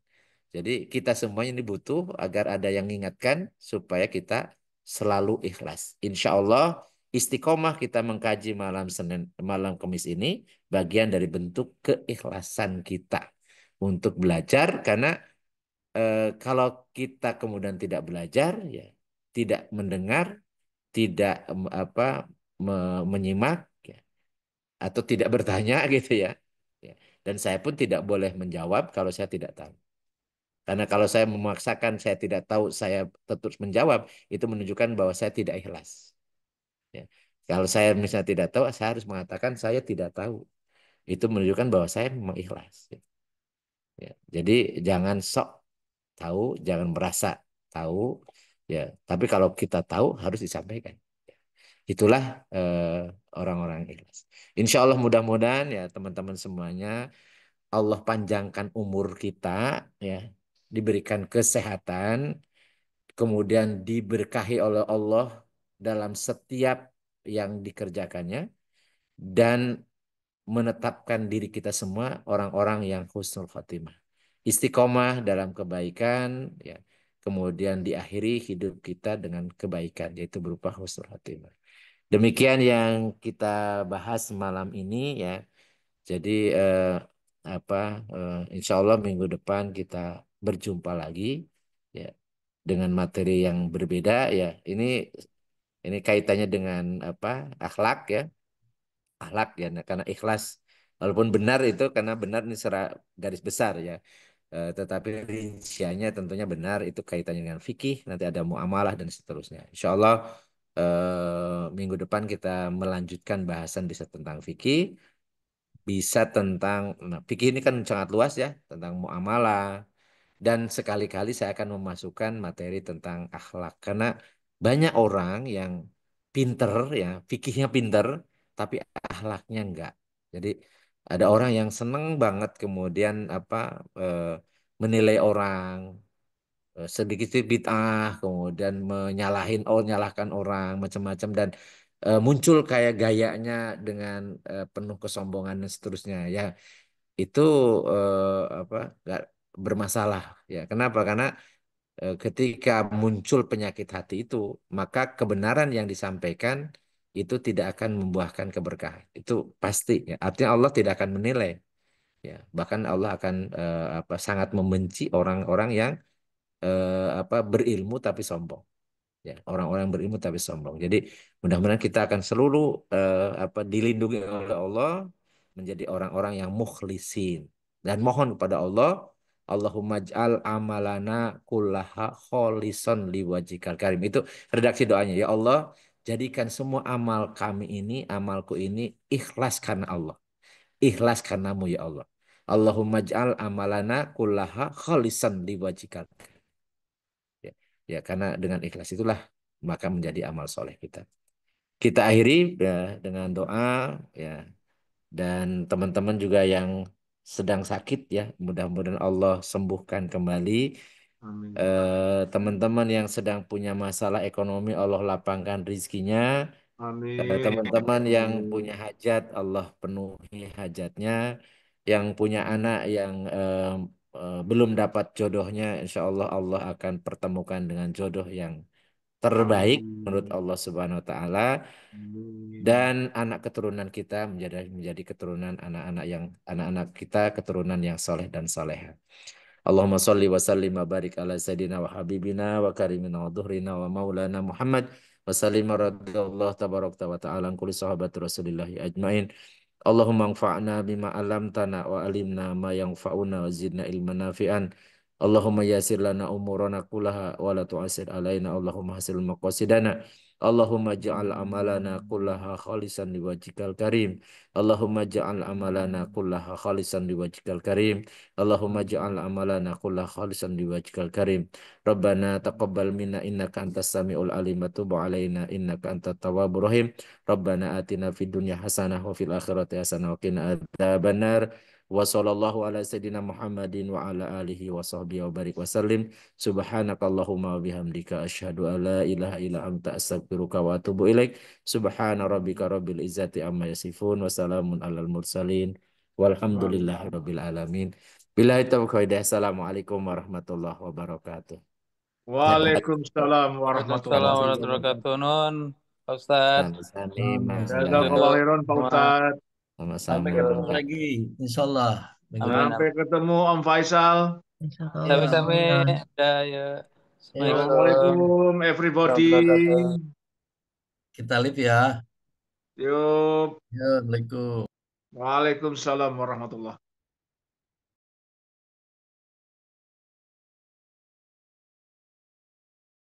Jadi kita semuanya ini butuh agar ada yang mengingatkan supaya kita selalu ikhlas. Insya Allah istiqomah kita mengkaji malam Senin, malam Kamis ini bagian dari bentuk keikhlasan kita untuk belajar karena kalau kita kemudian tidak belajar ya tidak mendengar tidak menyimak ya, atau tidak bertanya gitu ya. Ya. Dan saya pun tidak boleh menjawab kalau saya tidak tahu. Karena kalau saya memaksakan saya tidak tahu saya tetap menjawab itu menunjukkan bahwa saya tidak ikhlas. Ya. Kalau saya misalnya tidak tahu saya harus mengatakan saya tidak tahu. Itu menunjukkan bahwa saya memang ikhlas. Ya. Jadi jangan sok tahu, jangan merasa tahu, ya. Tapi kalau kita tahu harus disampaikan. Itulah orang-orang ikhlas. Insya Allah mudah-mudahan ya teman-teman semuanya Allah panjangkan umur kita, ya, diberikan kesehatan, kemudian diberkahi oleh Allah dalam setiap yang dikerjakannya, dan menetapkan diri kita semua orang-orang yang husnul khotimah. Istiqomah dalam kebaikan, ya. Kemudian diakhiri hidup kita dengan kebaikan, yaitu berupa husnul khotimah. Demikian yang kita bahas malam ini, ya. Jadi apa? Insya Allah minggu depan kita berjumpa lagi, ya, dengan materi yang berbeda, ya. Ini kaitannya dengan apa? Akhlak, ya, akhlak ya. Nah, karena ikhlas walaupun benar itu karena benar ini secara garis besar ya. Tetapi rinciannya tentunya benar itu kaitannya dengan fikih, nanti ada muamalah dan seterusnya. Insya Allah minggu depan kita melanjutkan bahasan bisa tentang fikih, bisa tentang nah, fikih ini kan sangat luas ya, tentang muamalah, dan sekali-kali saya akan memasukkan materi tentang akhlak karena banyak orang yang pinter ya, fikihnya pinter tapi akhlaknya enggak. Jadi ada orang yang seneng banget kemudian eh, menilai orang sedikit bid'ah, kemudian nyalahkan orang macam-macam dan muncul kayak gayanya dengan penuh kesombongan dan seterusnya ya. Itu nggak bermasalah ya. Kenapa? Karena ketika muncul penyakit hati itu, maka kebenaran yang disampaikan itu tidak akan membuahkan keberkahan. Itu pasti ya. Artinya Allah tidak akan menilai ya. Bahkan Allah akan sangat membenci orang-orang yang berilmu tapi sombong. Ya, orang-orang berilmu tapi sombong. Jadi mudah-mudahan kita akan seluruh dilindungi oleh Allah menjadi orang-orang yang mukhlisin dan mohon kepada Allah, Allahumma j'al amalana kullaha kholisan liwajhikal karim. Itu redaksi doanya. Ya Allah, jadikan semua amal kami ini, amalku ini ikhlas karena Allah. Ikhlas karenamu ya Allah. Allahumma j'al amalana kullaha kholisan liwajhikal karim. Ya, ya karena dengan ikhlas itulah maka menjadi amal soleh kita. Kita akhiri ya, dengan doa ya, dan teman-teman juga yang sedang sakit ya, mudah-mudahan Allah sembuhkan kembali. Amin. Teman-teman yang sedang punya masalah ekonomi, Allah lapangkan rizkinya. Amin. Teman-teman yang punya hajat, Allah penuhi hajatnya. Yang punya anak yang belum dapat jodohnya, insya Allah Allah akan pertemukan dengan jodoh yang terbaik menurut Amin. Allah Subhanahu Wa Taala. Amin. Dan anak keturunan kita menjadi keturunan anak-anak kita keturunan yang soleh dan soleha. Allahumma salli wa sallim wa barik ala sayyidina wa habibina wa karimina wa dhuhrina wa maulana Muhammad wa sallim radhiyallahu tabaraka wa ta'ala an kulli sahabati Rasulillahi ajmain. Allahumma anfa'na bima alamtana wa alimna ma yanfa'una wa zidna ilman nafi'an. Allahumma yasir lana umurana kullaha wa la tu'asir alaina. Allahumma hasil maqasidana. Allahumma ja'al amalana kullaha khalisan liwajhikal karim. Allahumma ja'al amalana kullaha khalisan liwajhikal karim. Allahumma ja'al amalana kullaha khalisan liwajhikal karim. Rabbana taqabbal minna innaka antas samiul alim wa tub alaina innaka antat tawwabur rahim. Rabbana atina fid dunya hasanah wa fil akhirati hasanah wa qina adzabannar. Wa sallallahu ala sayyidina Muhammadin wa ala alihi wa sahbihi wa barik wa sallim. Subhanakallahumma wa bihamdika asyhadu an la ilaha illa anta astaghfiruka wa atubu ilaik. Subhana rabbika rabbil izzati amma yasifun wa salamun alal mursalin. Walhamdulillahi rabbil alamin. Billahi taufiq wa hidayah. Assalamualaikum warahmatullahi wabarakatuh. Waalaikumsalam warahmatullahi Waalaikumsalam warahmatullahi wabarakatuh. wabarakatuh. Nun, Pak Ustadz. Sami-sami Mas Jazakallah Lam. khairan Pak Ustadz. Sampai Sama-sama. ketemu lagi, insya Allah. Minggu Amin. depan. Sampai ketemu Om Faisal. Insyaallah. Sami-sami. Amin. Dah, ya. Assalamualaikum. Assalamualaikum everybody. Wabarakatuh. Kita live ya. Yuk. Ya, Assalamualaikum. Waalaikumsalam warahmatullahi